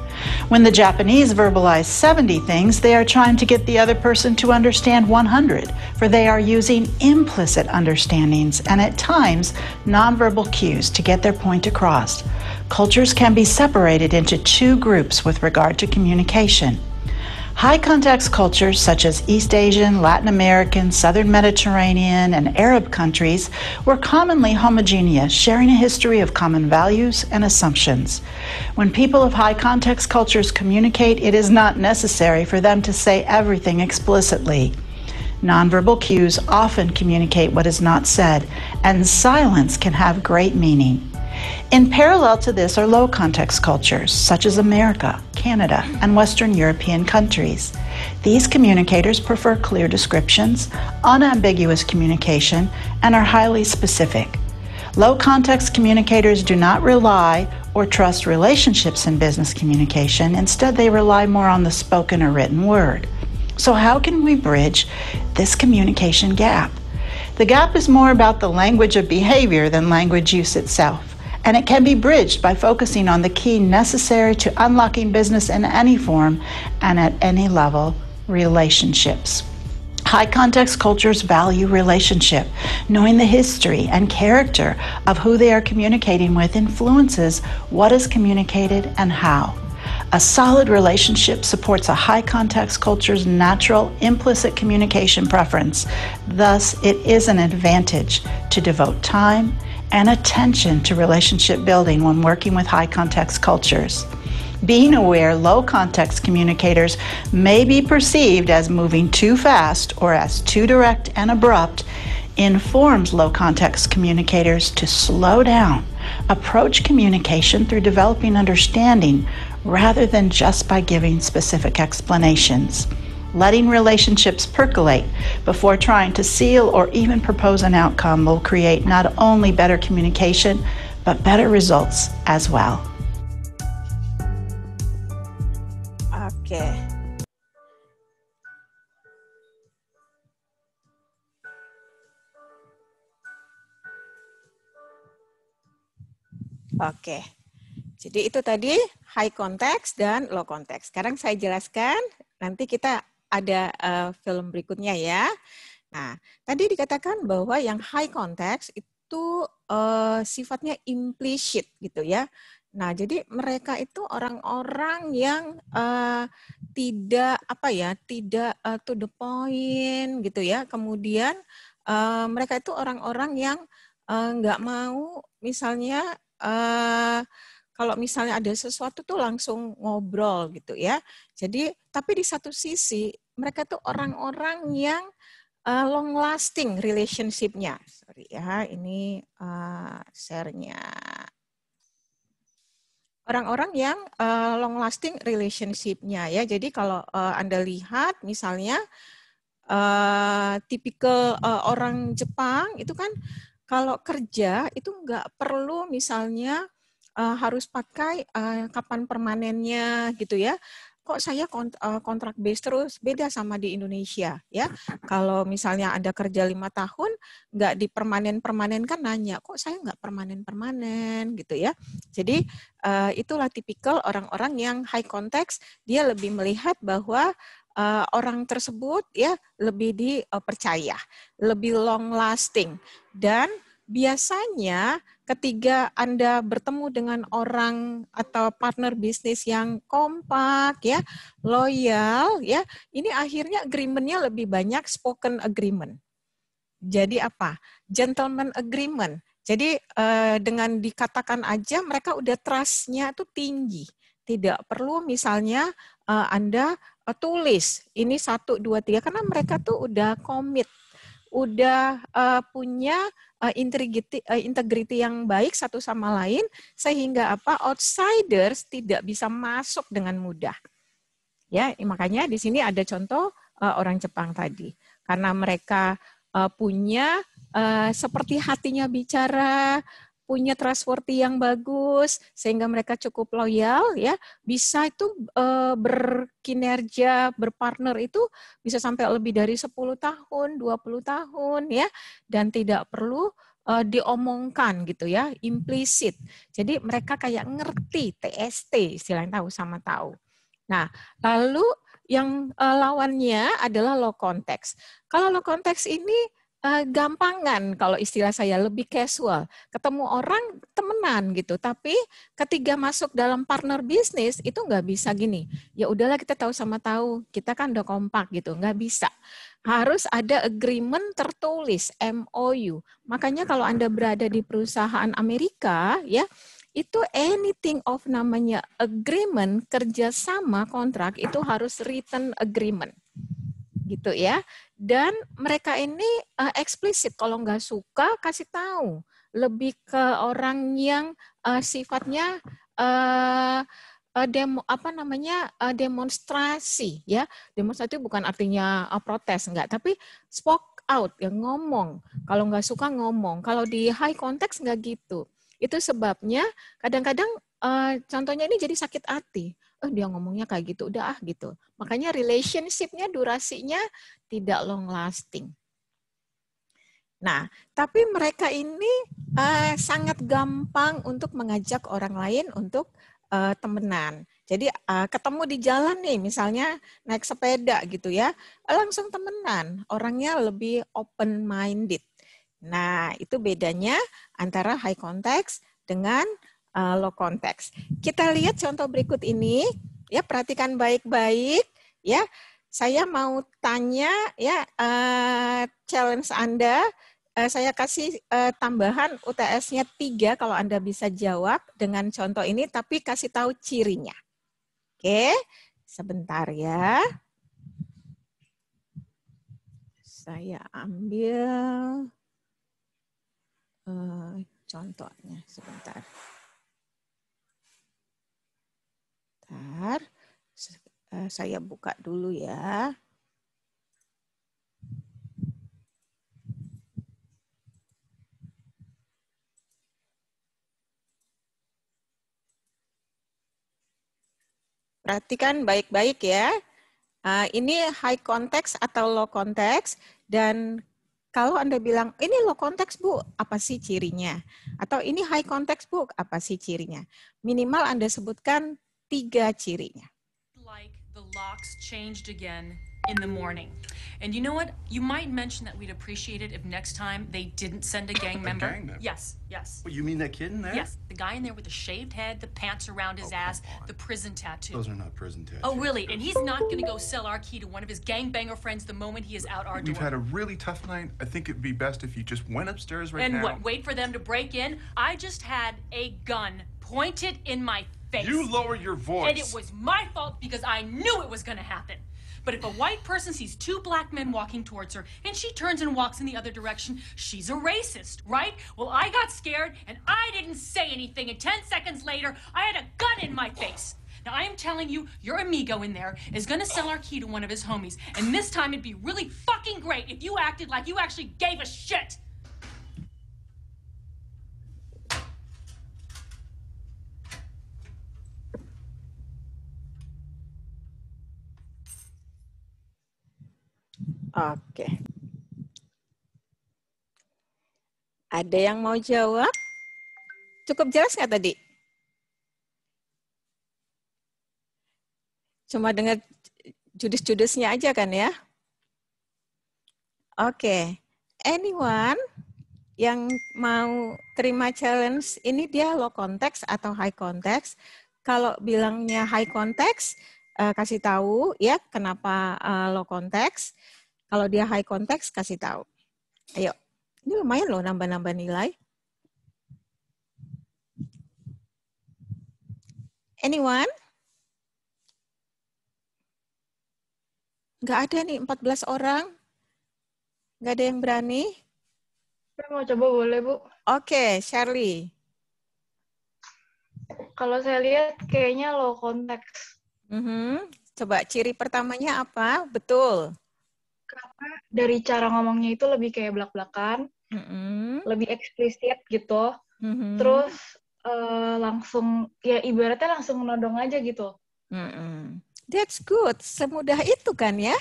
When the Japanese verbalize 70 things, they are trying to get the other person to understand 100, for they are using implicit understandings and at times nonverbal cues to get their point across. Cultures can be separated into 2 groups with regard to communication. High context cultures such as East Asian, Latin American, Southern Mediterranean, and Arab countries were commonly homogeneous, sharing a history of common values and assumptions. When people of high context cultures communicate, it is not necessary for them to say everything explicitly. Nonverbal cues often communicate what is not said, and silence can have great meaning. In parallel to this are low context cultures, such as America, Canada, and Western European countries. These communicators prefer clear descriptions, unambiguous communication, and are highly specific. Low context communicators do not rely or trust relationships in business communication. Instead, they rely more on the spoken or written word. So how can we bridge this communication gap? The gap is more about the language of behavior than language use itself. And it can be bridged by focusing on the key necessary to unlocking business in any form and at any level, relationships. High context cultures value relationship. Knowing the history and character of who they are communicating with influences what is communicated and how. A solid relationship supports a high context culture's natural implicit communication preference. Thus, it is an advantage to devote time and attention to relationship building when working with high context cultures. Being aware low context communicators may be perceived as moving too fast or as too direct and abrupt informs low context communicators to slow down, approach communication through developing understanding rather than just by giving specific explanations. Letting relationships percolate before trying to seal or even propose an outcome will create not only better communication, but better results as well. Oke. Oke. Jadi itu tadi high context dan low context. Sekarang saya jelaskan, nanti kita ada film berikutnya ya. Nah, tadi dikatakan bahwa yang high context itu sifatnya implicit gitu ya. Nah, jadi mereka itu orang-orang yang tidak to the point gitu ya. Kemudian mereka itu orang-orang yang nggak mau misalnya kalau misalnya ada sesuatu tuh langsung ngobrol gitu ya. Jadi tapi di satu sisi mereka tuh orang-orang yang long lasting relationship-nya. Sorry ya, ini share-nya. Orang-orang yang long lasting relationship-nya ya. Jadi kalau Anda lihat misalnya tipikal orang Jepang itu kan kalau kerja itu nggak perlu misalnya harus pakai kapan permanennya gitu ya. Kok saya kontrak base terus, beda sama di Indonesia ya. Kalau misalnya Anda kerja 5 tahun nggak dipermanen-permanenkan, nanya kok saya nggak permanen-permanen gitu ya. Jadi itulah tipikal orang-orang yang high context, dia lebih melihat bahwa orang tersebut ya lebih dipercaya, lebih long lasting, dan biasanya ketika Anda bertemu dengan orang atau partner bisnis yang kompak ya, loyal ya, ini akhirnya agreement-nya lebih banyak spoken agreement. Jadi apa? Gentleman agreement. Jadi dengan dikatakan aja mereka udah trust-nya tuh tinggi. Tidak perlu misalnya Anda tulis ini 1, 2, 3 karena mereka tuh udah komit, udah punya integriti yang baik satu sama lain sehingga apa outsiders tidak bisa masuk dengan mudah. Ya, makanya di sini ada contoh orang Jepang tadi. Karena mereka punya seperti hatinya bicara, punya trustworthy yang bagus, sehingga mereka cukup loyal, ya bisa itu berkinerja, berpartner itu bisa sampai lebih dari 10 tahun, 20 tahun, ya, dan tidak perlu diomongkan gitu ya, implisit. Jadi mereka kayak ngerti TST, istilahnya tahu sama tahu. Nah, lalu yang lawannya adalah low context. Kalau low context ini gampangan, kalau istilah saya lebih casual, ketemu orang temenan gitu, tapi ketika masuk dalam partner bisnis itu nggak bisa gini, ya udahlah kita tahu sama tahu, kita kan udah kompak gitu, nggak bisa, harus ada agreement tertulis, MOU. Makanya kalau Anda berada di perusahaan Amerika ya, itu anything of namanya agreement, kerjasama, kontrak itu harus written agreement gitu ya. Dan mereka ini eksplisit, kalau nggak suka kasih tahu, lebih ke orang yang sifatnya demonstrasi ya. Demonstrasi bukan artinya protes, enggak, tapi spoke out, ya ngomong. Kalau nggak suka ngomong. Kalau di high context nggak gitu. Itu sebabnya kadang-kadang contohnya ini jadi sakit hati. Dia ngomongnya kayak gitu, udah gitu. Makanya relationship-nya durasinya tidak long lasting. Nah, tapi mereka ini sangat gampang untuk mengajak orang lain untuk temenan. Jadi ketemu di jalan nih, misalnya naik sepeda gitu ya, langsung temenan. Orangnya lebih open minded. Nah, itu bedanya antara high context dengan low context. Kita lihat contoh berikut ini, ya, perhatikan baik-baik, ya. Saya mau tanya, ya, challenge Anda, saya kasih tambahan UTS-nya 3 kalau Anda bisa jawab dengan contoh ini, tapi kasih tahu cirinya. Oke, sebentar ya. Saya ambil contohnya sebentar. Bentar, saya buka dulu ya. Perhatikan baik-baik ya. Ini high context atau low context, dan kalau Anda bilang, ini low context Bu, apa sih cirinya? Atau ini high context Bu, apa sih cirinya? Minimal Anda sebutkan 3 cirinya. Like the locks changed again in the morning. And you know what? You might mention that we'd appreciate it if next time they didn't send a gang member. A gang member? Yes, yes. Well, you mean that kid in there? Yes, the guy in there with the shaved head, the pants around his ass, the prison tattoo. Those are not prison tattoos. Oh, really? And he's not going to go sell our key to one of his gangbanger friends the moment he is out our door. We've had a really tough night. I think it'd be best if you just went upstairs right and now. what, wait for them to break in? I just had a gun pointed in my face. You lower your voice. And it was my fault because I knew it was going to happen. But if a white person sees 2 black men walking towards her and she turns and walks in the other direction, she's a racist, right? Well, I got scared and I didn't say anything. And 10 seconds later, I had a gun in my face. Now, I am telling you, your amigo in there is going to sell our key to one of his homies. And this time it'd be really fucking great if you acted like you actually gave a shit. Oke. Ada yang mau jawab? Cukup jelas nggak tadi? Cuma dengar judes-judesnya aja kan ya? Oke. Anyone yang mau terima challenge ini dia low context atau high context? Kalau bilangnya high context, kasih tahu ya kenapa low context. Kalau dia high context, kasih tahu. Ayo, ini lumayan loh nambah-nambah nilai. Anyone? Nggak ada nih, 14 orang. Nggak ada yang berani. Saya mau coba boleh, Bu? Oke, Shirley. Kalau saya lihat kayaknya low context. Coba ciri pertamanya apa? Betul. Karena dari cara ngomongnya itu lebih kayak belak-belakan, lebih eksplisit gitu. Terus langsung, ya ibaratnya langsung nodong aja gitu. That's good. Semudah itu kan ya.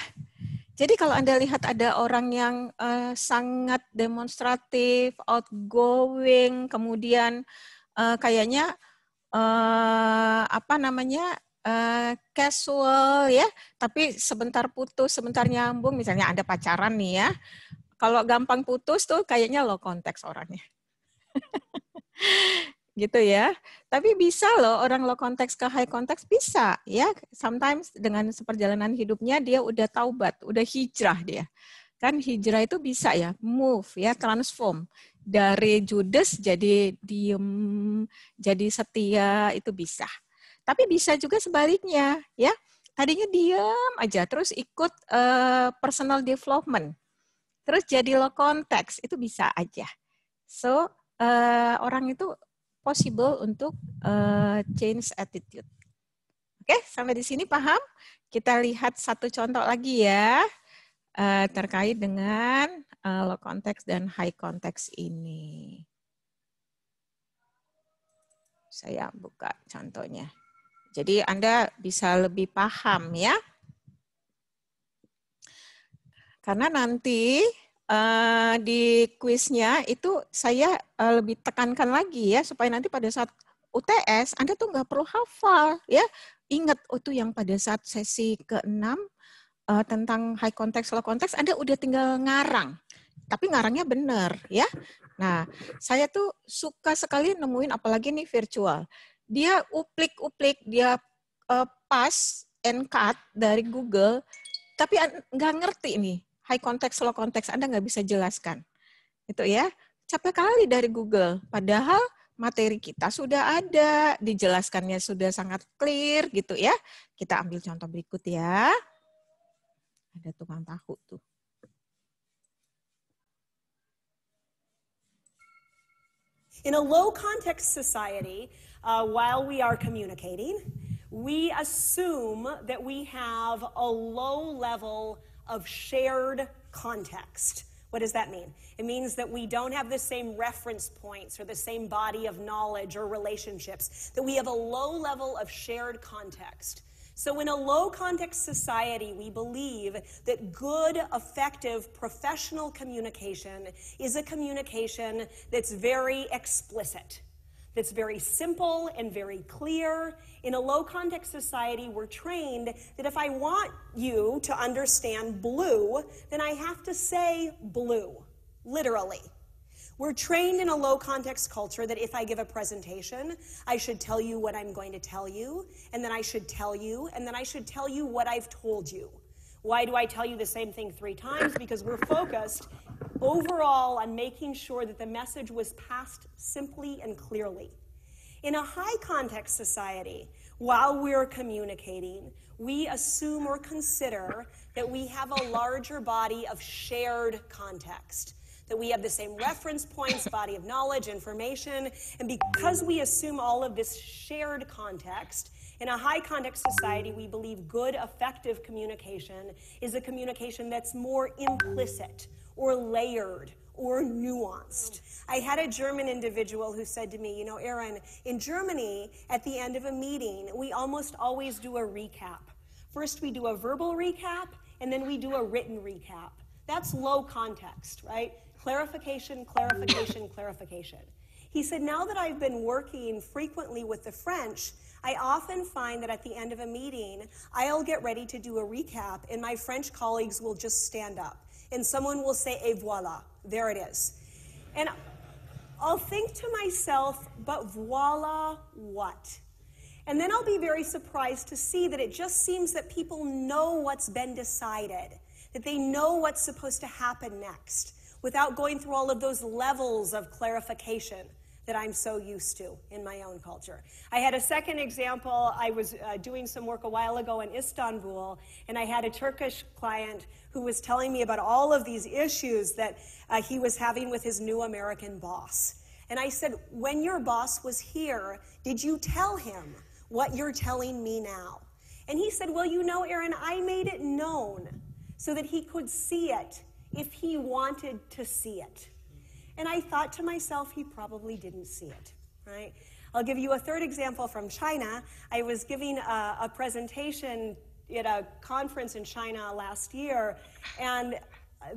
Jadi kalau Anda lihat ada orang yang sangat demonstratif, outgoing, kemudian kayaknya casual ya, tapi sebentar putus, sebentar nyambung, misalnya Anda pacaran nih ya. Kalau gampang putus tuh kayaknya low context orangnya. Gitu ya. Tapi bisa loh orang low context ke high context, bisa ya. Sometimes dengan seperjalanan hidupnya dia udah taubat, udah hijrah dia. Kan hijrah itu bisa ya, move ya, transform. Dari judes jadi diem, jadi setia, itu bisa. Tapi bisa juga sebaliknya, ya. Tadinya diam aja, terus ikut personal development. Terus jadi low context, itu bisa aja. So, orang itu possible untuk change attitude. Oke, sampai di sini paham? Kita lihat satu contoh lagi ya, terkait dengan low context dan high context ini. Saya buka contohnya. Jadi Anda bisa lebih paham ya. Karena nanti di kuisnya itu saya lebih tekankan lagi ya, supaya nanti pada saat UTS Anda tuh nggak perlu hafal ya. Ingat itu yang pada saat sesi ke-6 tentang high context, low context, Anda udah tinggal ngarang. Tapi ngarangnya benar ya. Nah, saya tuh suka sekali nemuin apalagi nih virtual. Dia uplik-uplik, dia paste and cut dari Google, tapi nggak ngerti nih, high context, low context, Anda nggak bisa jelaskan. Itu ya, capek kali dari Google. Padahal materi kita sudah ada, dijelaskannya sudah sangat clear gitu ya. Kita ambil contoh berikut ya. Ada tukang tahu tuh. In a low context society, while we are communicating, we assume that we have a low level of shared context. What does that mean? It means that we don't have the same reference points or the same body of knowledge or relationships, that we have a low level of shared context. So in a low context society, we believe that good, effective, professional communication is a communication that's very explicit, that's very simple and very clear. In a low context society, we're trained that if I want you to understand blue, then I have to say blue, literally. We're trained in a low context culture that if I give a presentation, I should tell you what I'm going to tell you, and then I should tell you, and then I should tell you what I've told you. Why do I tell you the same thing 3 times? Because we're focused overall on making sure that the message was passed simply and clearly. In a high context society, while we're communicating, we assume or consider that we have a larger body of shared context, that we have the same reference points, body of knowledge, information, and because we assume all of this shared context, in a high context society, we believe good, effective communication is a communication that's more implicit or layered or nuanced. I had a German individual who said to me, you know, Erin, in Germany, at the end of a meeting, we almost always do a recap. First, we do a verbal recap, and then we do a written recap. That's low context, right? Clarification, clarification, clarification. He said, now that I've been working frequently with the French, I often find that at the end of a meeting, I'll get ready to do a recap, and my French colleagues will just stand up, and someone will say, et voilà, there it is. And I'll think to myself, but voila what? And then I'll be very surprised to see that it just seems that people know what's been decided, that they know what's supposed to happen next, without going through all of those levels of clarification that I'm so used to in my own culture. I had a second example. I was doing some work a while ago in Istanbul, and I had a Turkish client who was telling me about all of these issues that he was having with his new American boss. And I said, when your boss was here, did you tell him what you're telling me now? And he said, well, you know, Erin, I made it known so that he could see it if he wanted to see it. And I thought to myself, he probably didn't see it, right? I'll give you a third example from China. I was giving a presentation at a conference in China last year, and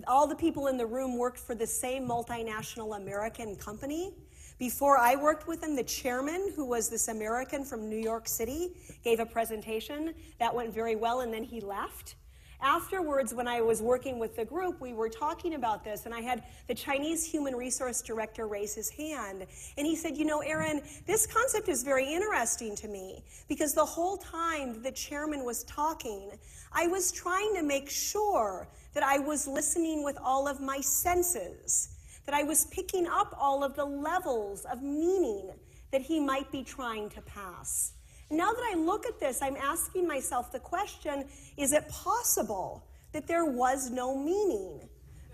all the people in the room worked for the same multinational American company. Before I worked with them, the chairman, who was this American from New York City, gave a presentation. That went very well, and then he left. Afterwards, when I was working with the group, we were talking about this, and I had the Chinese human resource director raise his hand, and he said, you know, Erin, this concept is very interesting to me, because the whole time the chairman was talking, I was trying to make sure that I was listening with all of my senses, that I was picking up all of the levels of meaning that he might be trying to pass. Now that I look at this, I'm asking myself the question, is it possible that there was no meaning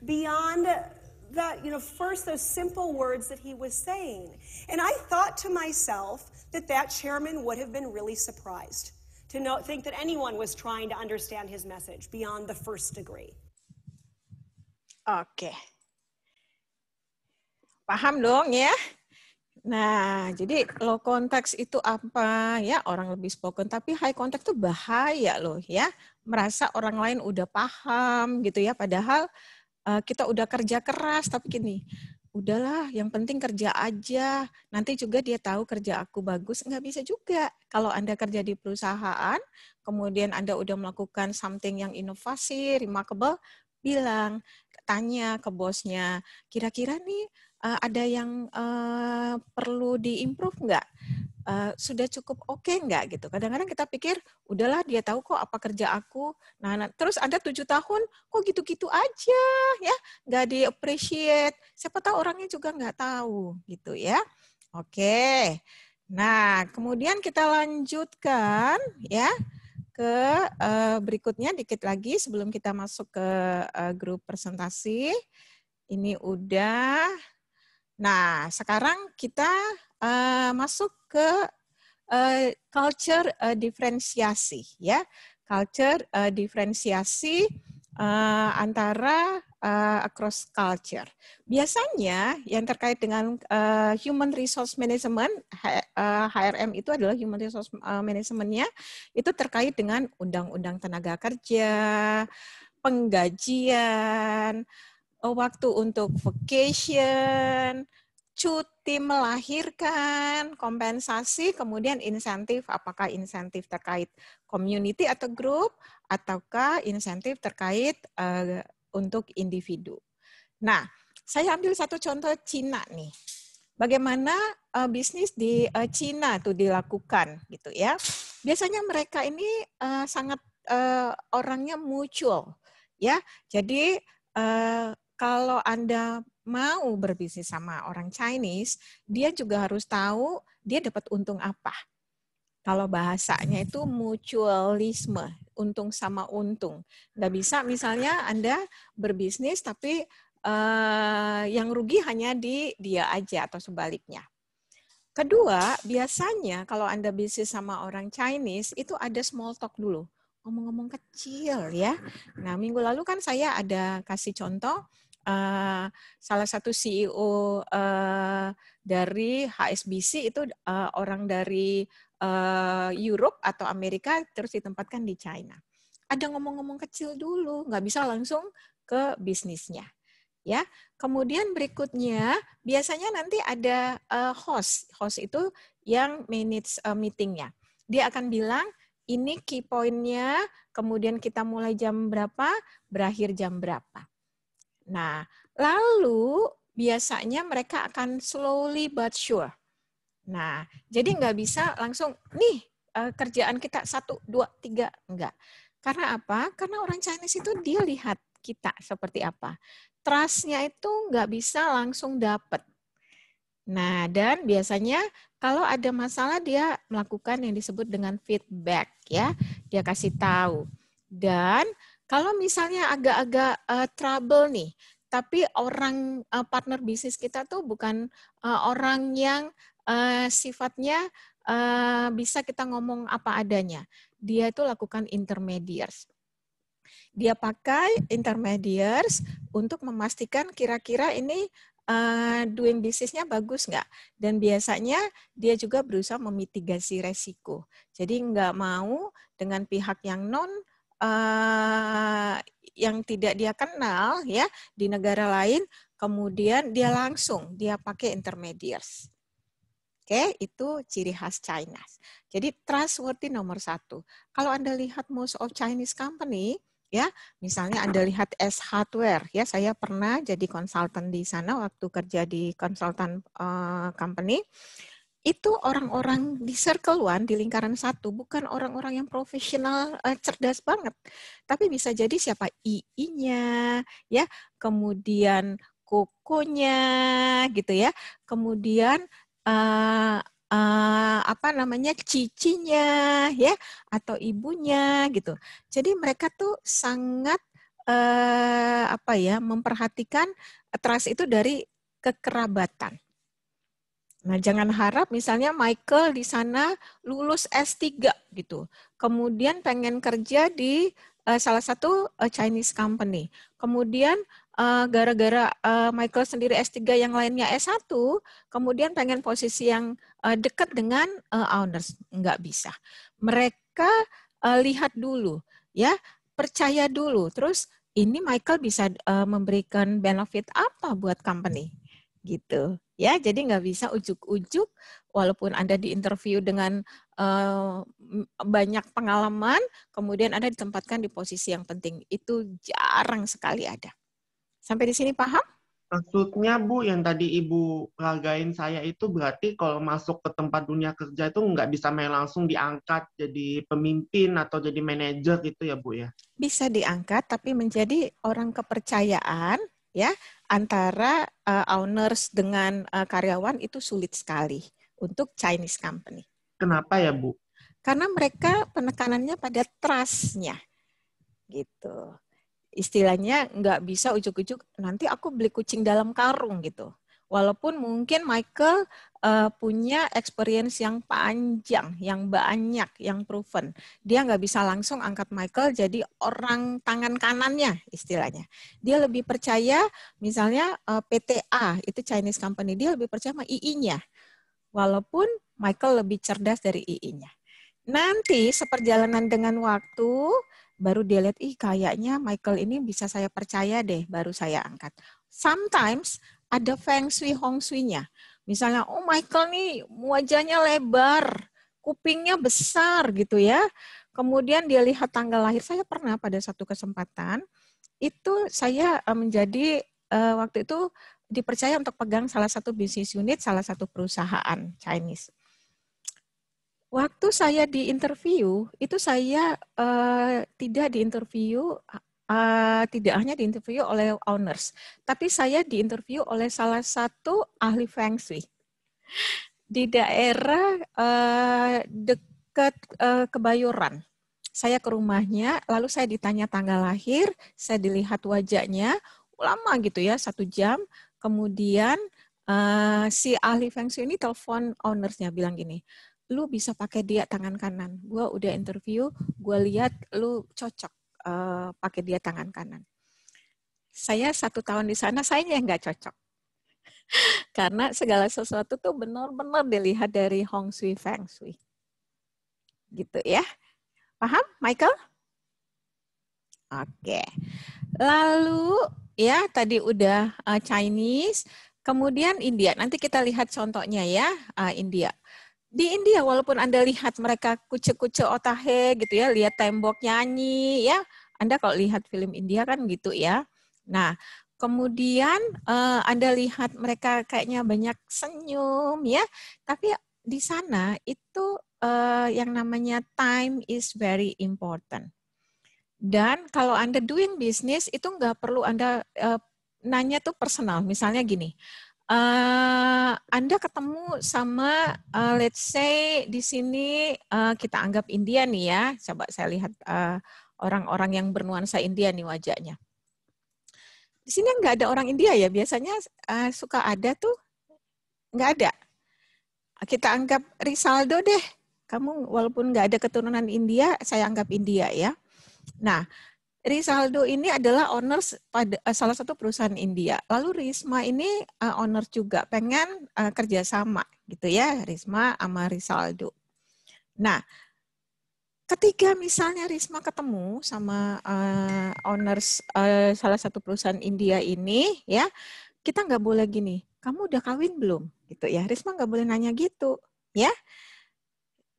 beyond that, you know, first those simple words that he was saying? And I thought to myself that that chairman would have been really surprised to think that anyone was trying to understand his message beyond the first degree. Oke. Paham dong ya? Nah, jadi low context itu apa ya? Orang lebih spoken, tapi high context itu bahaya loh ya. Merasa orang lain udah paham gitu ya, padahal kita udah kerja keras, tapi gini, udahlah yang penting kerja aja. Nanti juga dia tahu kerja aku bagus, nggak bisa juga. Kalau Anda kerja di perusahaan, kemudian Anda udah melakukan something yang inovasi, remarkable, bilang, tanya ke bosnya, kira-kira nih ada yang perlu diimprove nggak? Sudah cukup oke nggak gitu? Kadang-kadang kita pikir, udahlah dia tahu kok apa kerja aku. Nah terus Anda 7 tahun, kok gitu-gitu aja ya? Nggak di-appreciate. Siapa tahu orangnya juga nggak tahu gitu ya. Oke. Nah kemudian kita lanjutkan ya ke berikutnya dikit lagi sebelum kita masuk ke grup presentasi. Ini udah. Nah, sekarang kita masuk ke culture diferensiasi ya. Culture diferensiasi antara across culture. Biasanya yang terkait dengan human resource management, HRM itu adalah human resource managementnya, itu terkait dengan undang-undang tenaga kerja, penggajian, waktu untuk vacation, cuti melahirkan, kompensasi, kemudian insentif, apakah insentif terkait community atau grup, ataukah insentif terkait untuk individu. Nah, saya ambil satu contoh Cina nih. Bagaimana bisnis di Cina tuh dilakukan gitu ya. Biasanya mereka ini sangat orangnya mutual ya. Jadi kalau Anda mau berbisnis sama orang Chinese, dia juga harus tahu dia dapat untung apa. Kalau bahasanya itu mutualisme, untung sama untung. Nggak bisa misalnya Anda berbisnis tapi yang rugi hanya di dia aja atau sebaliknya. Kedua, biasanya kalau Anda bisnis sama orang Chinese itu ada small talk dulu. Ngomong-ngomong kecil ya. Nah, minggu lalu kan saya ada kasih contoh salah satu CEO dari HSBC itu orang dari Europe atau Amerika terus ditempatkan di China. Ada ngomong-ngomong kecil dulu, nggak bisa langsung ke bisnisnya. Ya, kemudian berikutnya biasanya nanti ada host. Host itu yang manage meetingnya. Dia akan bilang ini key point-nya, kemudian kita mulai jam berapa, berakhir jam berapa. Nah, lalu biasanya mereka akan slowly but sure. Nah, jadi nggak bisa langsung, nih kerjaan kita 1, 2, 3, enggak. Karena apa? Karena orang Chinese itu dia lihat kita seperti apa. Trust-nya itu nggak bisa langsung dapat. Nah, dan biasanya kalau ada masalah dia melakukan yang disebut dengan feedback ya. Dia kasih tahu. Dan kalau misalnya agak-agak trouble nih, tapi orang partner bisnis kita tuh bukan orang yang sifatnya bisa kita ngomong apa adanya. Dia itu lakukan intermediaries. Dia pakai intermediaries untuk memastikan kira-kira ini doing bisnisnya bagus nggak. Dan biasanya dia juga berusaha memitigasi resiko. Jadi nggak mau dengan pihak yang yang tidak dia kenal ya di negara lain, kemudian dia langsung dia pakai intermediaries. Oke, itu ciri khas China. Jadi trustworthy nomor 1. Kalau Anda lihat most of Chinese company, ya, misalnya Anda lihat S Hardware, ya, saya pernah jadi konsultan di sana waktu kerja di konsultan company. Itu orang-orang di circle 1, di lingkaran 1, bukan orang-orang yang profesional cerdas banget. Tapi bisa jadi siapa I-nya, ya, kemudian kokonya, gitu ya, kemudian cicinya, ya, atau ibunya, gitu. Jadi mereka tuh sangat memperhatikan trust itu dari kekerabatan. Nah, jangan harap misalnya Michael di sana lulus S3 gitu. Kemudian pengen kerja di salah satu Chinese company. Kemudian gara-gara Michael sendiri S3 yang lainnya S1, kemudian pengen posisi yang dekat dengan owners. Nggak bisa. Mereka lihat dulu, ya, percaya dulu. Terus ini Michael bisa memberikan benefit apa buat company? Gitu. Ya, jadi nggak bisa ujuk-ujuk walaupun Anda di interview dengan banyak pengalaman, kemudian Anda ditempatkan di posisi yang penting. Itu jarang sekali ada. Sampai di sini paham? Maksudnya Bu, yang tadi Ibu ragain saya itu berarti kalau masuk ke tempat dunia kerja itu nggak bisa main langsung diangkat jadi pemimpin atau jadi manajer gitu ya Bu ya? Bisa diangkat, tapi menjadi orang kepercayaan ya antara owners dengan karyawan itu sulit sekali untuk Chinese company. Kenapa ya Bu? Karena mereka penekanannya pada trust-nya, gitu. Istilahnya nggak bisa ujuk-ujuk nanti aku beli kucing dalam karung gitu. Walaupun mungkin Michael punya experience yang panjang, yang banyak, yang proven. Dia nggak bisa langsung angkat Michael jadi orang tangan kanannya istilahnya. Dia lebih percaya misalnya PTA, itu Chinese company, dia lebih percaya sama II-nya. Walaupun Michael lebih cerdas dari II-nya. Nanti seperjalanan dengan waktu, baru dia lihat, kayaknya Michael ini bisa saya percaya deh, baru saya angkat. Sometimes ada feng shui, hong shui-nya. Misalnya, Michael nih wajahnya lebar, kupingnya besar gitu ya. Kemudian dia lihat tanggal lahir. Saya pernah pada satu kesempatan, itu saya menjadi, waktu itu dipercaya untuk pegang salah satu bisnis unit, salah satu perusahaan Chinese. Waktu saya di interview, itu saya tidak diinterview, tidak hanya diinterview oleh owners, tapi saya diinterview oleh salah satu ahli feng shui di daerah dekat Kebayoran. Saya ke rumahnya, lalu saya ditanya tanggal lahir, saya dilihat wajahnya, lama gitu ya, 1 jam. Kemudian si ahli feng shui ini telepon ownersnya, bilang gini, lu bisa pakai dia tangan kanan. Gua udah interview, gua lihat lu cocok pakai dia tangan kanan. Saya 1 tahun di sana, saya yang nggak cocok. Karena segala sesuatu tuh benar-benar dilihat dari Hong Shui Feng Shui. Gitu ya. Paham, Michael? Oke. Lalu, ya tadi udah Chinese, kemudian India. Nanti kita lihat contohnya ya, India. Di India, walaupun Anda lihat mereka kuce-kuce otahe gitu ya, lihat tembok nyanyi ya, Anda kalau lihat film India kan gitu ya. Nah, kemudian Anda lihat mereka kayaknya banyak senyum ya, tapi di sana itu yang namanya time is very important. Dan kalau Anda doing business itu nggak perlu Anda nanya tuh personal, misalnya gini. Anda ketemu sama, let's say di sini kita anggap India nih ya, coba saya lihat orang-orang yang bernuansa India nih wajahnya. Di sini nggak ada orang India ya, biasanya suka ada tuh, nggak ada. Kita anggap Rizaldo deh, kamu walaupun nggak ada keturunan India, saya anggap India ya. Nah, Rizaldo ini adalah owners pada salah satu perusahaan India. Lalu Risma ini owner juga, pengen kerjasama gitu ya, Risma sama Rizaldo. Nah, ketika misalnya Risma ketemu sama owners salah satu perusahaan India ini, ya kita nggak boleh gini, kamu udah kawin belum? Gitu ya, Risma nggak boleh nanya gitu, ya.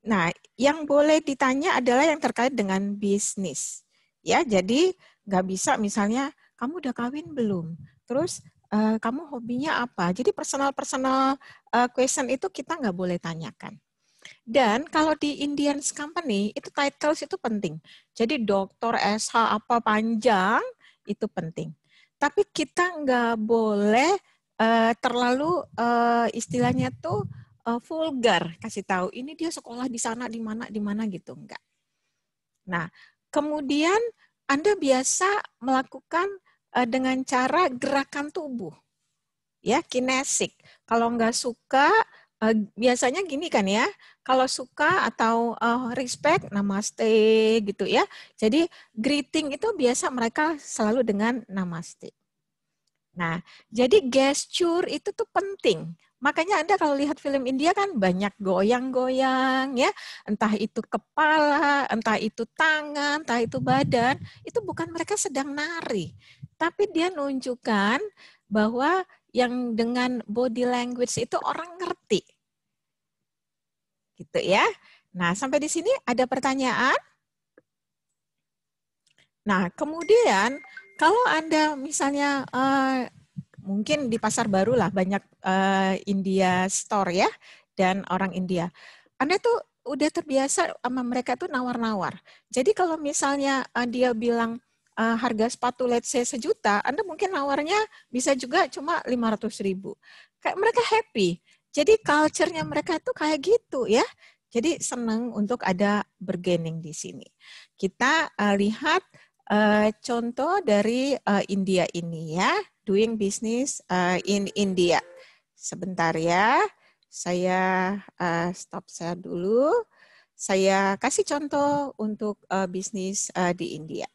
Nah, yang boleh ditanya adalah yang terkait dengan bisnis. Ya, jadi nggak bisa misalnya kamu udah kawin belum, terus kamu hobinya apa. Jadi personal question itu kita nggak boleh tanyakan. Dan kalau di Indian company itu titles itu penting. Jadi doktor, SH apa panjang itu penting. Tapi kita nggak boleh terlalu istilahnya tuh vulgar kasih tahu ini dia sekolah di sana di mana gitu, enggak. Nah, kemudian Anda biasa melakukan dengan cara gerakan tubuh, ya kinesik. Kalau nggak suka, biasanya gini kan ya. Kalau suka atau respect, namaste gitu ya. Jadi greeting itu biasa mereka selalu dengan namaste. Nah, jadi gesture itu tuh penting. Makanya Anda kalau lihat film India kan banyak goyang-goyang ya, entah itu kepala, entah itu tangan, entah itu badan, itu bukan mereka sedang nari, tapi dia nunjukkan bahwa yang dengan body language itu orang ngerti. Gitu ya. Nah, sampai di sini ada pertanyaan? Nah, kemudian kalau Anda misalnya mungkin di pasar baru lah banyak India store ya dan orang India. Anda tuh udah terbiasa sama mereka tuh nawar-nawar. Jadi kalau misalnya dia bilang harga sepatu let's say 1 juta, Anda mungkin nawarnya bisa juga cuma 500.000. Kayak mereka happy. Jadi culture-nya mereka tuh kayak gitu ya. Jadi senang untuk ada bargaining di sini. Kita lihat contoh dari India ini ya. Doing business in India. Sebentar ya, saya stop saya dulu. Saya kasih contoh untuk bisnis di India.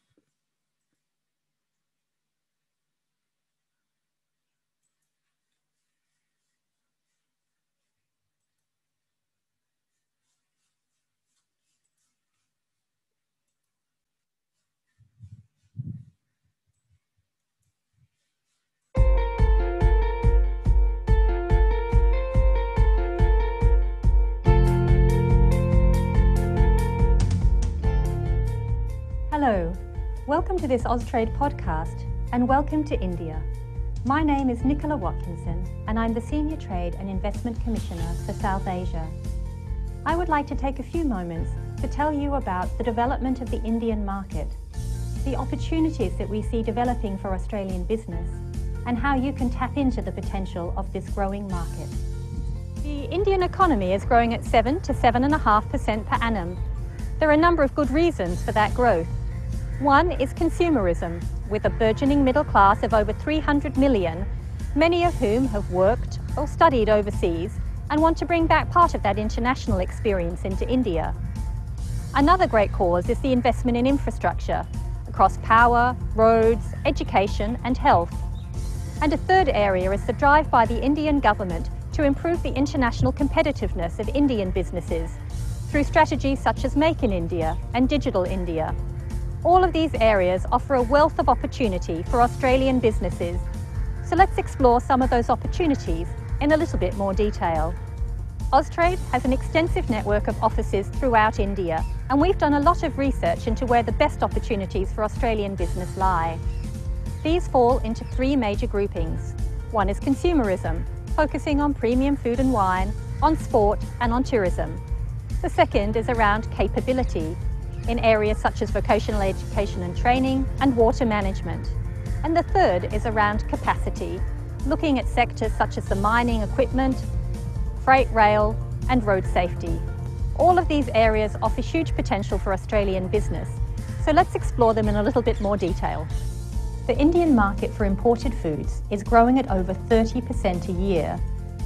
Hello, welcome to this Austrade podcast and welcome to India. My name is Nicola Watkinson and I'm the Senior Trade and Investment Commissioner for South Asia. I would like to take a few moments to tell you about the development of the Indian market, the opportunities that we see developing for Australian business, and how you can tap into the potential of this growing market. The Indian economy is growing at 7 to 7.5% per annum. There are a number of good reasons for that growth. One is consumerism, with a burgeoning middle class of over 300 million, many of whom have worked or studied overseas and want to bring back part of that international experience into India. Another great cause is the investment in infrastructure across power, roads, education and health. And a third area is the drive by the Indian government to improve the international competitiveness of Indian businesses through strategies such as Make in India and Digital India. All of these areas offer a wealth of opportunity for Australian businesses. So let's explore some of those opportunities in a little bit more detail. Austrade has an extensive network of offices throughout India, and we've done a lot of research into where the best opportunities for Australian business lie. These fall into three major groupings. One is consumerism, focusing on premium food and wine, on sport and on tourism. The second is around capability, in areas such as vocational education and training and water management. And the third is around capacity, looking at sectors such as the mining equipment, freight rail and road safety. All of these areas offer huge potential for Australian business, so let's explore them in a little bit more detail. The Indian market for imported foods is growing at over 30% a year,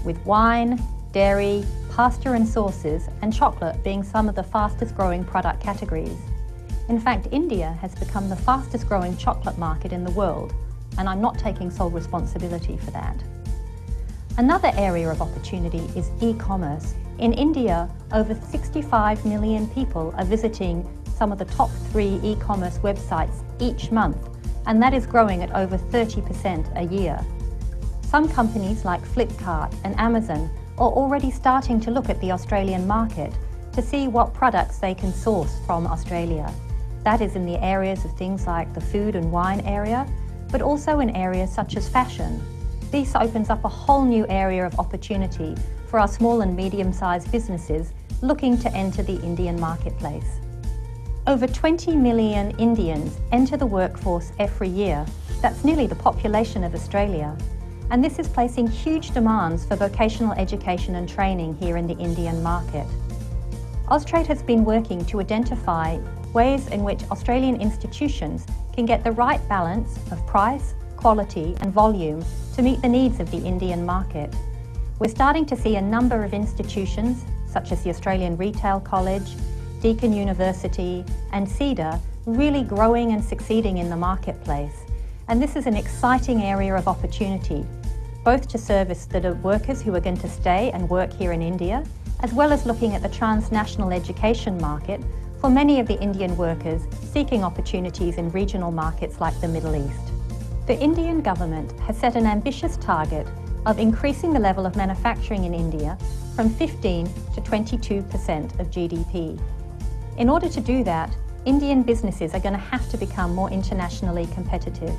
with wine, dairy, pasta and sauces, and chocolate being some of the fastest growing product categories. In fact, India has become the fastest growing chocolate market in the world, and I'm not taking sole responsibility for that. Another area of opportunity is e-commerce. In India, over 65 million people are visiting some of the top 3 e-commerce websites each month, and that is growing at over 30% a year. Some companies like Flipkart and Amazon are already starting to look at the Australian market to see what products they can source from Australia. That is in the areas of things like the food and wine area, but also in areas such as fashion. This opens up a whole new area of opportunity for our small and medium-sized businesses looking to enter the Indian marketplace. Over 20 million Indians enter the workforce every year. That's nearly the population of Australia. And this is placing huge demands for vocational education and training here in the Indian market. Austrade has been working to identify ways in which Australian institutions can get the right balance of price, quality and volume to meet the needs of the Indian market. We're starting to see a number of institutions, such as the Australian Retail College, Deakin University and CEDA, really growing and succeeding in the marketplace. And this is an exciting area of opportunity, both to service the workers who are going to stay and work here in India, as well as looking at the transnational education market for many of the Indian workers seeking opportunities in regional markets like the Middle East. The Indian government has set an ambitious target of increasing the level of manufacturing in India from 15 to 22% of GDP. In order to do that, Indian businesses are going to have to become more internationally competitive.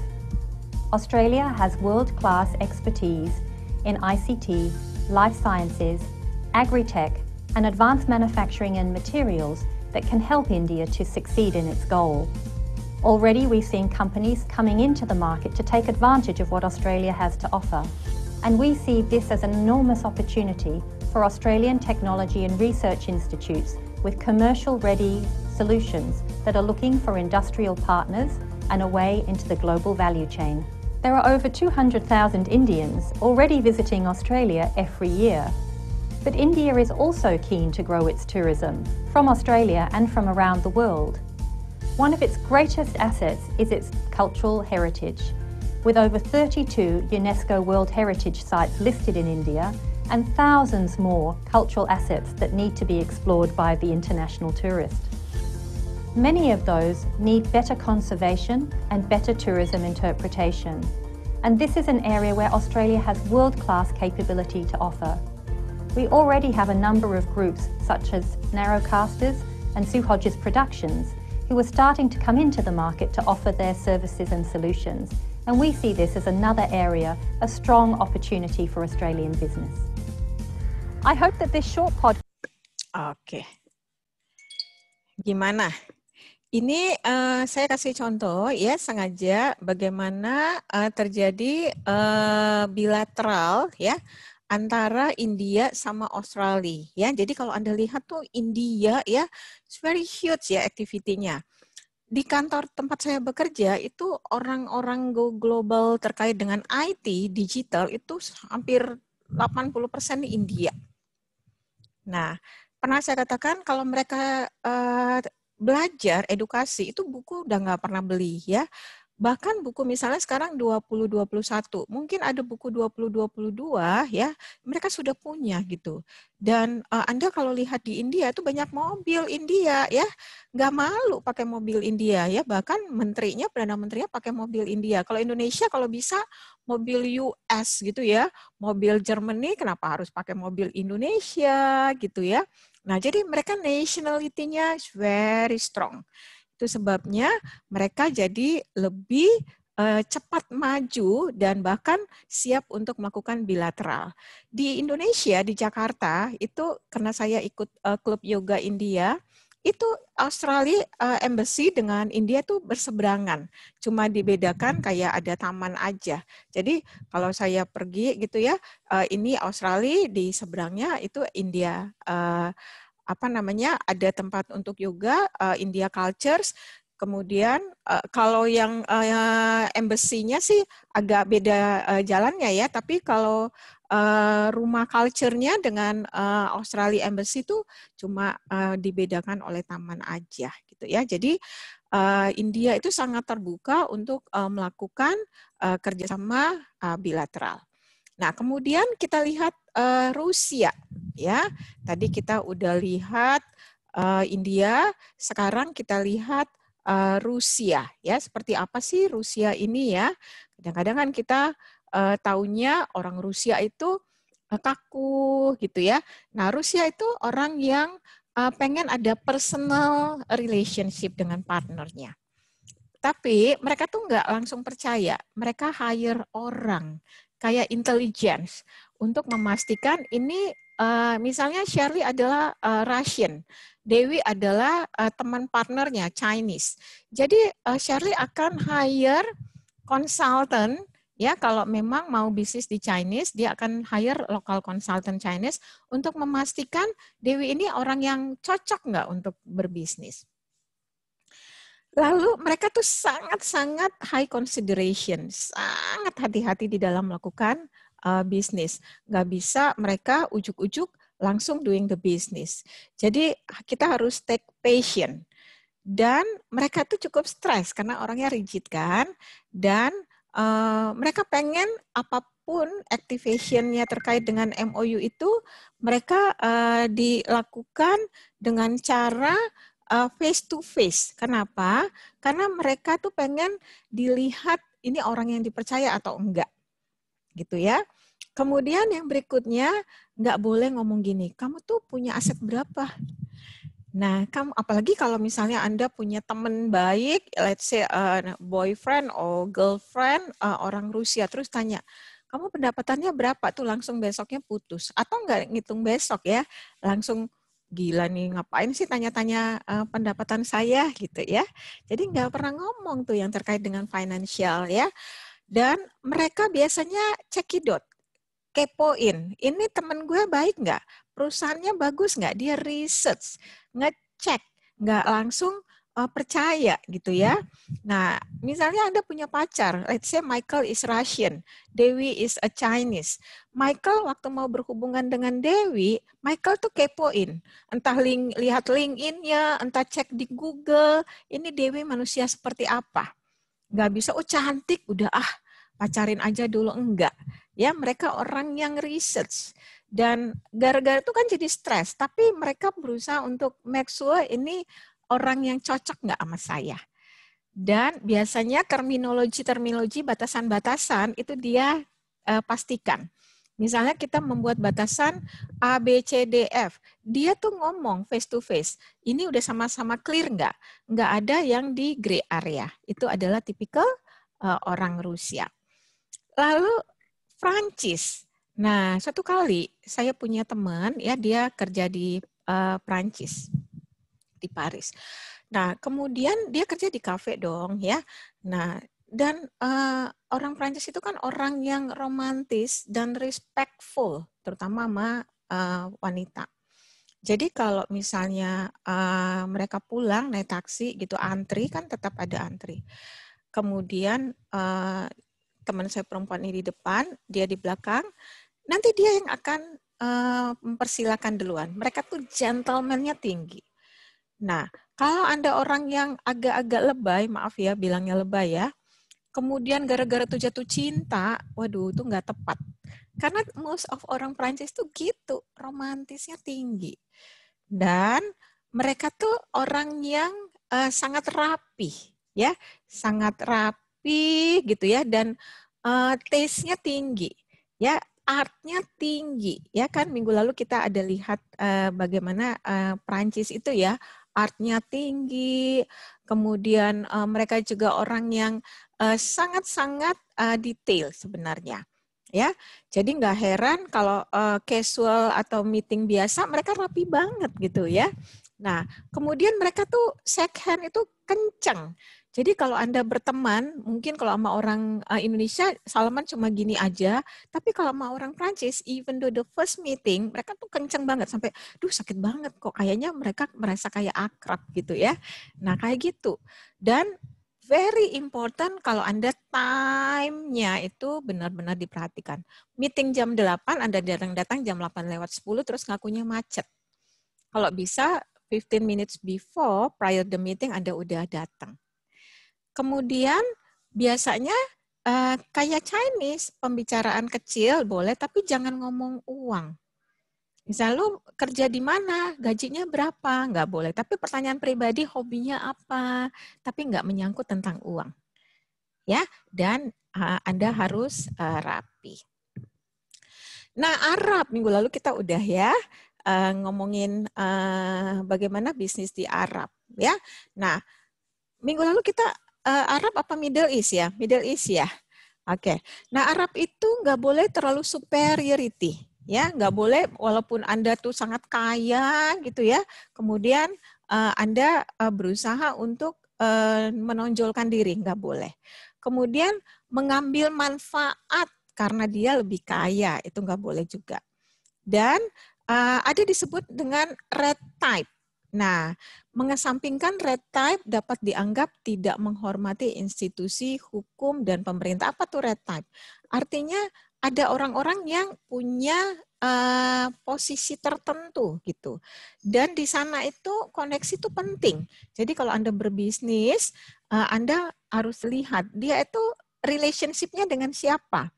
Australia has world-class expertise in ICT, life sciences, agri-tech and advanced manufacturing and materials that can help India to succeed in its goal. Already we've seen companies coming into the market to take advantage of what Australia has to offer. And we see this as an enormous opportunity for Australian technology and research institutes with commercial-ready solutions that are looking for industrial partners and a way into the global value chain. There are over 200,000 Indians already visiting Australia every year. But India is also keen to grow its tourism from Australia and from around the world. One of its greatest assets is its cultural heritage, with over 32 UNESCO World Heritage Sites listed in India and thousands more cultural assets that need to be explored by the international tourist. Many of those need better conservation and better tourism interpretation. And this is an area where Australia has world-class capability to offer. We already have a number of groups such as Narrowcasters and Sue Hodges Productions who are starting to come into the market to offer their services and solutions. And we see this as another area, a strong opportunity for Australian business. I hope that this short podcast... Oke. Gimana? Ini saya kasih contoh ya sengaja bagaimana terjadi bilateral ya antara India sama Australia ya. Jadi kalau Anda lihat tuh India ya, it's very huge ya activity-nya. Di kantor tempat saya bekerja itu orang-orang go global terkait dengan IT, digital itu hampir 80% India. Nah, pernah saya katakan kalau mereka belajar edukasi itu buku udah nggak pernah beli ya. Bahkan buku misalnya sekarang 2021, mungkin ada buku 2022 ya, mereka sudah punya gitu. Dan Anda kalau lihat di India itu banyak mobil India ya, nggak malu pakai mobil India ya, bahkan menterinya, Perdana Menterinya pakai mobil India. Kalau Indonesia kalau bisa mobil US gitu ya, mobil Germany kenapa harus pakai mobil Indonesia gitu ya. Nah jadi mereka nationality-nya very strong. Itu sebabnya mereka jadi lebih cepat maju dan bahkan siap untuk melakukan bilateral. Di Indonesia, di Jakarta, itu karena saya ikut klub yoga India, itu Australia Embassy dengan India tuh berseberangan. Cuma dibedakan kayak ada taman aja. Jadi kalau saya pergi gitu ya, ini Australia, di seberangnya itu India. Ada tempat untuk yoga, India Cultures, kemudian kalau yang embassy-nya sih agak beda jalannya ya, tapi kalau rumah culture-nya dengan Australia Embassy itu cuma dibedakan oleh taman aja gitu ya. Jadi India itu sangat terbuka untuk melakukan kerjasama bilateral. Nah, kemudian kita lihat Rusia, ya. Tadi kita udah lihat India, sekarang kita lihat Rusia, ya. Seperti apa sih Rusia ini ya? Kadang-kadang kan kita taunya orang Rusia itu kaku gitu ya. Nah, Rusia itu orang yang pengen ada personal relationship dengan partnernya. Tapi mereka tuh nggak langsung percaya. Mereka hire orang kayak intelligence untuk memastikan ini misalnya Shirley adalah Russian, Dewi adalah teman partnernya Chinese. Jadi Shirley akan hire consultant ya kalau memang mau bisnis di Chinese dia akan hire local consultant Chinese untuk memastikan Dewi ini orang yang cocok nggak untuk berbisnis. Lalu mereka tuh sangat-sangat high consideration, sangat hati-hati di dalam melakukan bisnis. Nggak bisa mereka ujuk-ujuk langsung doing the business. Jadi kita harus take patient. Dan mereka tuh cukup stres karena orangnya rigid kan. Dan mereka pengen apapun activation-nya terkait dengan MOU itu mereka dilakukan dengan cara face to face. Kenapa? Karena mereka tuh pengen dilihat ini orang yang dipercaya atau enggak. Gitu ya. Kemudian yang berikutnya, nggak boleh ngomong gini, kamu tuh punya aset berapa? Nah, kamu apalagi kalau misalnya Anda punya teman baik, let's say boyfriend or girlfriend orang Rusia, terus tanya, kamu pendapatannya berapa? Tuh langsung besoknya putus. Atau nggak ngitung besok ya, langsung gila nih ngapain sih tanya-tanya pendapatan saya gitu ya. Jadi nggak pernah ngomong tuh yang terkait dengan financial ya. Dan mereka biasanya cekidot, kepoin. Ini temen gue baik nggak? Perusahaannya bagus nggak? Dia research, ngecek, nggak langsung percaya gitu ya. Nah, misalnya Anda punya pacar, let's say Michael is Russian, Dewi is a Chinese. Michael waktu mau berhubungan dengan Dewi, Michael tuh kepoin. Entah lihat LinkedIn-nya, entah cek di Google, ini Dewi manusia seperti apa. Nggak bisa, oh cantik, udah pacarin aja dulu, enggak. Ya, mereka orang yang research. Dan gara-gara itu kan jadi stres, tapi mereka berusaha untuk make sure ini orang yang cocok nggak sama saya. Dan biasanya terminologi batasan-batasan itu dia pastikan. Misalnya kita membuat batasan A, B, C, D, F. Dia tuh ngomong face to face. Ini udah sama-sama clear nggak? Nggak ada yang di gray area. Itu adalah tipikal orang Rusia. Lalu Prancis. Nah, suatu kali saya punya teman, ya dia kerja di Prancis, di Paris. Nah, kemudian dia kerja di kafe dong, ya. Nah, dan orang Prancis itu kan orang yang romantis dan respectful, terutama sama wanita. Jadi kalau misalnya mereka pulang naik taksi gitu, antri kan tetap ada antri. Kemudian teman saya perempuan ini di depan, dia di belakang. Nanti dia yang akan mempersilakan duluan. Mereka tuh gentleman-nya tinggi. Nah, kalau Anda orang yang agak-agak lebay, maaf ya bilangnya lebay ya, kemudian gara-gara tuh jatuh cinta, waduh itu nggak tepat. Karena most of orang Prancis tuh gitu, romantisnya tinggi. Dan mereka tuh orang yang sangat rapi, ya, sangat rapi gitu ya, dan taste-nya tinggi, ya. Artnya tinggi, ya kan? Minggu lalu kita ada lihat bagaimana Prancis itu ya, artnya tinggi, kemudian mereka juga orang yang sangat-sangat detail sebenarnya, ya. Jadi nggak heran kalau casual atau meeting biasa mereka rapi banget gitu ya. Nah, kemudian mereka tuh shake hand itu kenceng. Jadi kalau Anda berteman, mungkin kalau sama orang Indonesia, salaman cuma gini aja. Tapi kalau sama orang Prancis, even though the first meeting, mereka tuh kenceng banget. Sampai, duh sakit banget kok. Kayaknya mereka merasa kayak akrab gitu ya. Nah kayak gitu. Dan very important kalau Anda time-nya itu benar-benar diperhatikan. Meeting jam 8, Anda datang jam 8:10, terus ngakunya macet. Kalau bisa, 15 minutes before, prior the meeting, Anda udah datang. Kemudian biasanya kayak Chinese, pembicaraan kecil boleh, tapi jangan ngomong uang. Misal lu kerja di mana, gajinya berapa, nggak boleh. Tapi pertanyaan pribadi, hobinya apa, tapi nggak menyangkut tentang uang. Ya, dan Anda harus rapi. Nah, Arab, minggu lalu kita udah ya ngomongin bagaimana bisnis di Arab. Ya, nah minggu lalu kita Arab apa Middle East ya? Middle East ya. Oke. Nah, Arab itu nggak boleh terlalu superiority, ya. Nggak boleh walaupun Anda tuh sangat kaya gitu ya. Kemudian Anda berusaha untuk menonjolkan diri, nggak boleh. Kemudian mengambil manfaat karena dia lebih kaya, itu nggak boleh juga. Dan ada disebut dengan red type. Nah, mengesampingkan red type dapat dianggap tidak menghormati institusi, hukum, dan pemerintah. Apa tuh red type? Artinya ada orang-orang yang punya posisi tertentu gitu. Dan di sana itu koneksi itu penting. Jadi kalau Anda berbisnis, Anda harus lihat dia itu relationship-nya dengan siapa.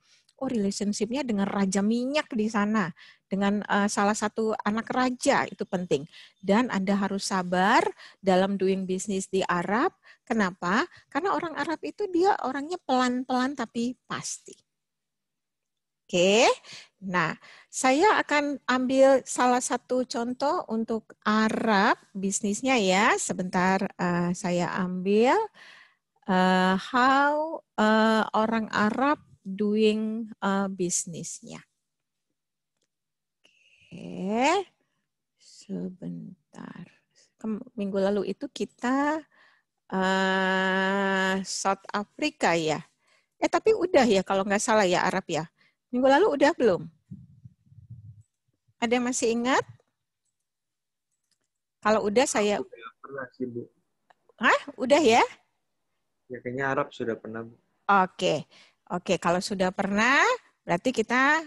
Oh, relationship-nya dengan raja minyak di sana, dengan salah satu anak raja, itu penting. Dan Anda harus sabar dalam doing business di Arab. Kenapa? Karena orang Arab itu dia orangnya pelan-pelan tapi pasti. Oke, nah saya akan ambil salah satu contoh untuk Arab bisnisnya ya. Sebentar saya ambil how orang Arab doing bisnisnya. Oke, sebentar. Minggu lalu itu kita South Africa ya. Tapi udah ya kalau nggak salah ya Arab ya. Minggu lalu udah belum? Ada yang masih ingat? Kalau udah saya... Udah ya? Ya kayaknya Arab sudah pernah. Bu. Oke. Kalau sudah pernah, berarti kita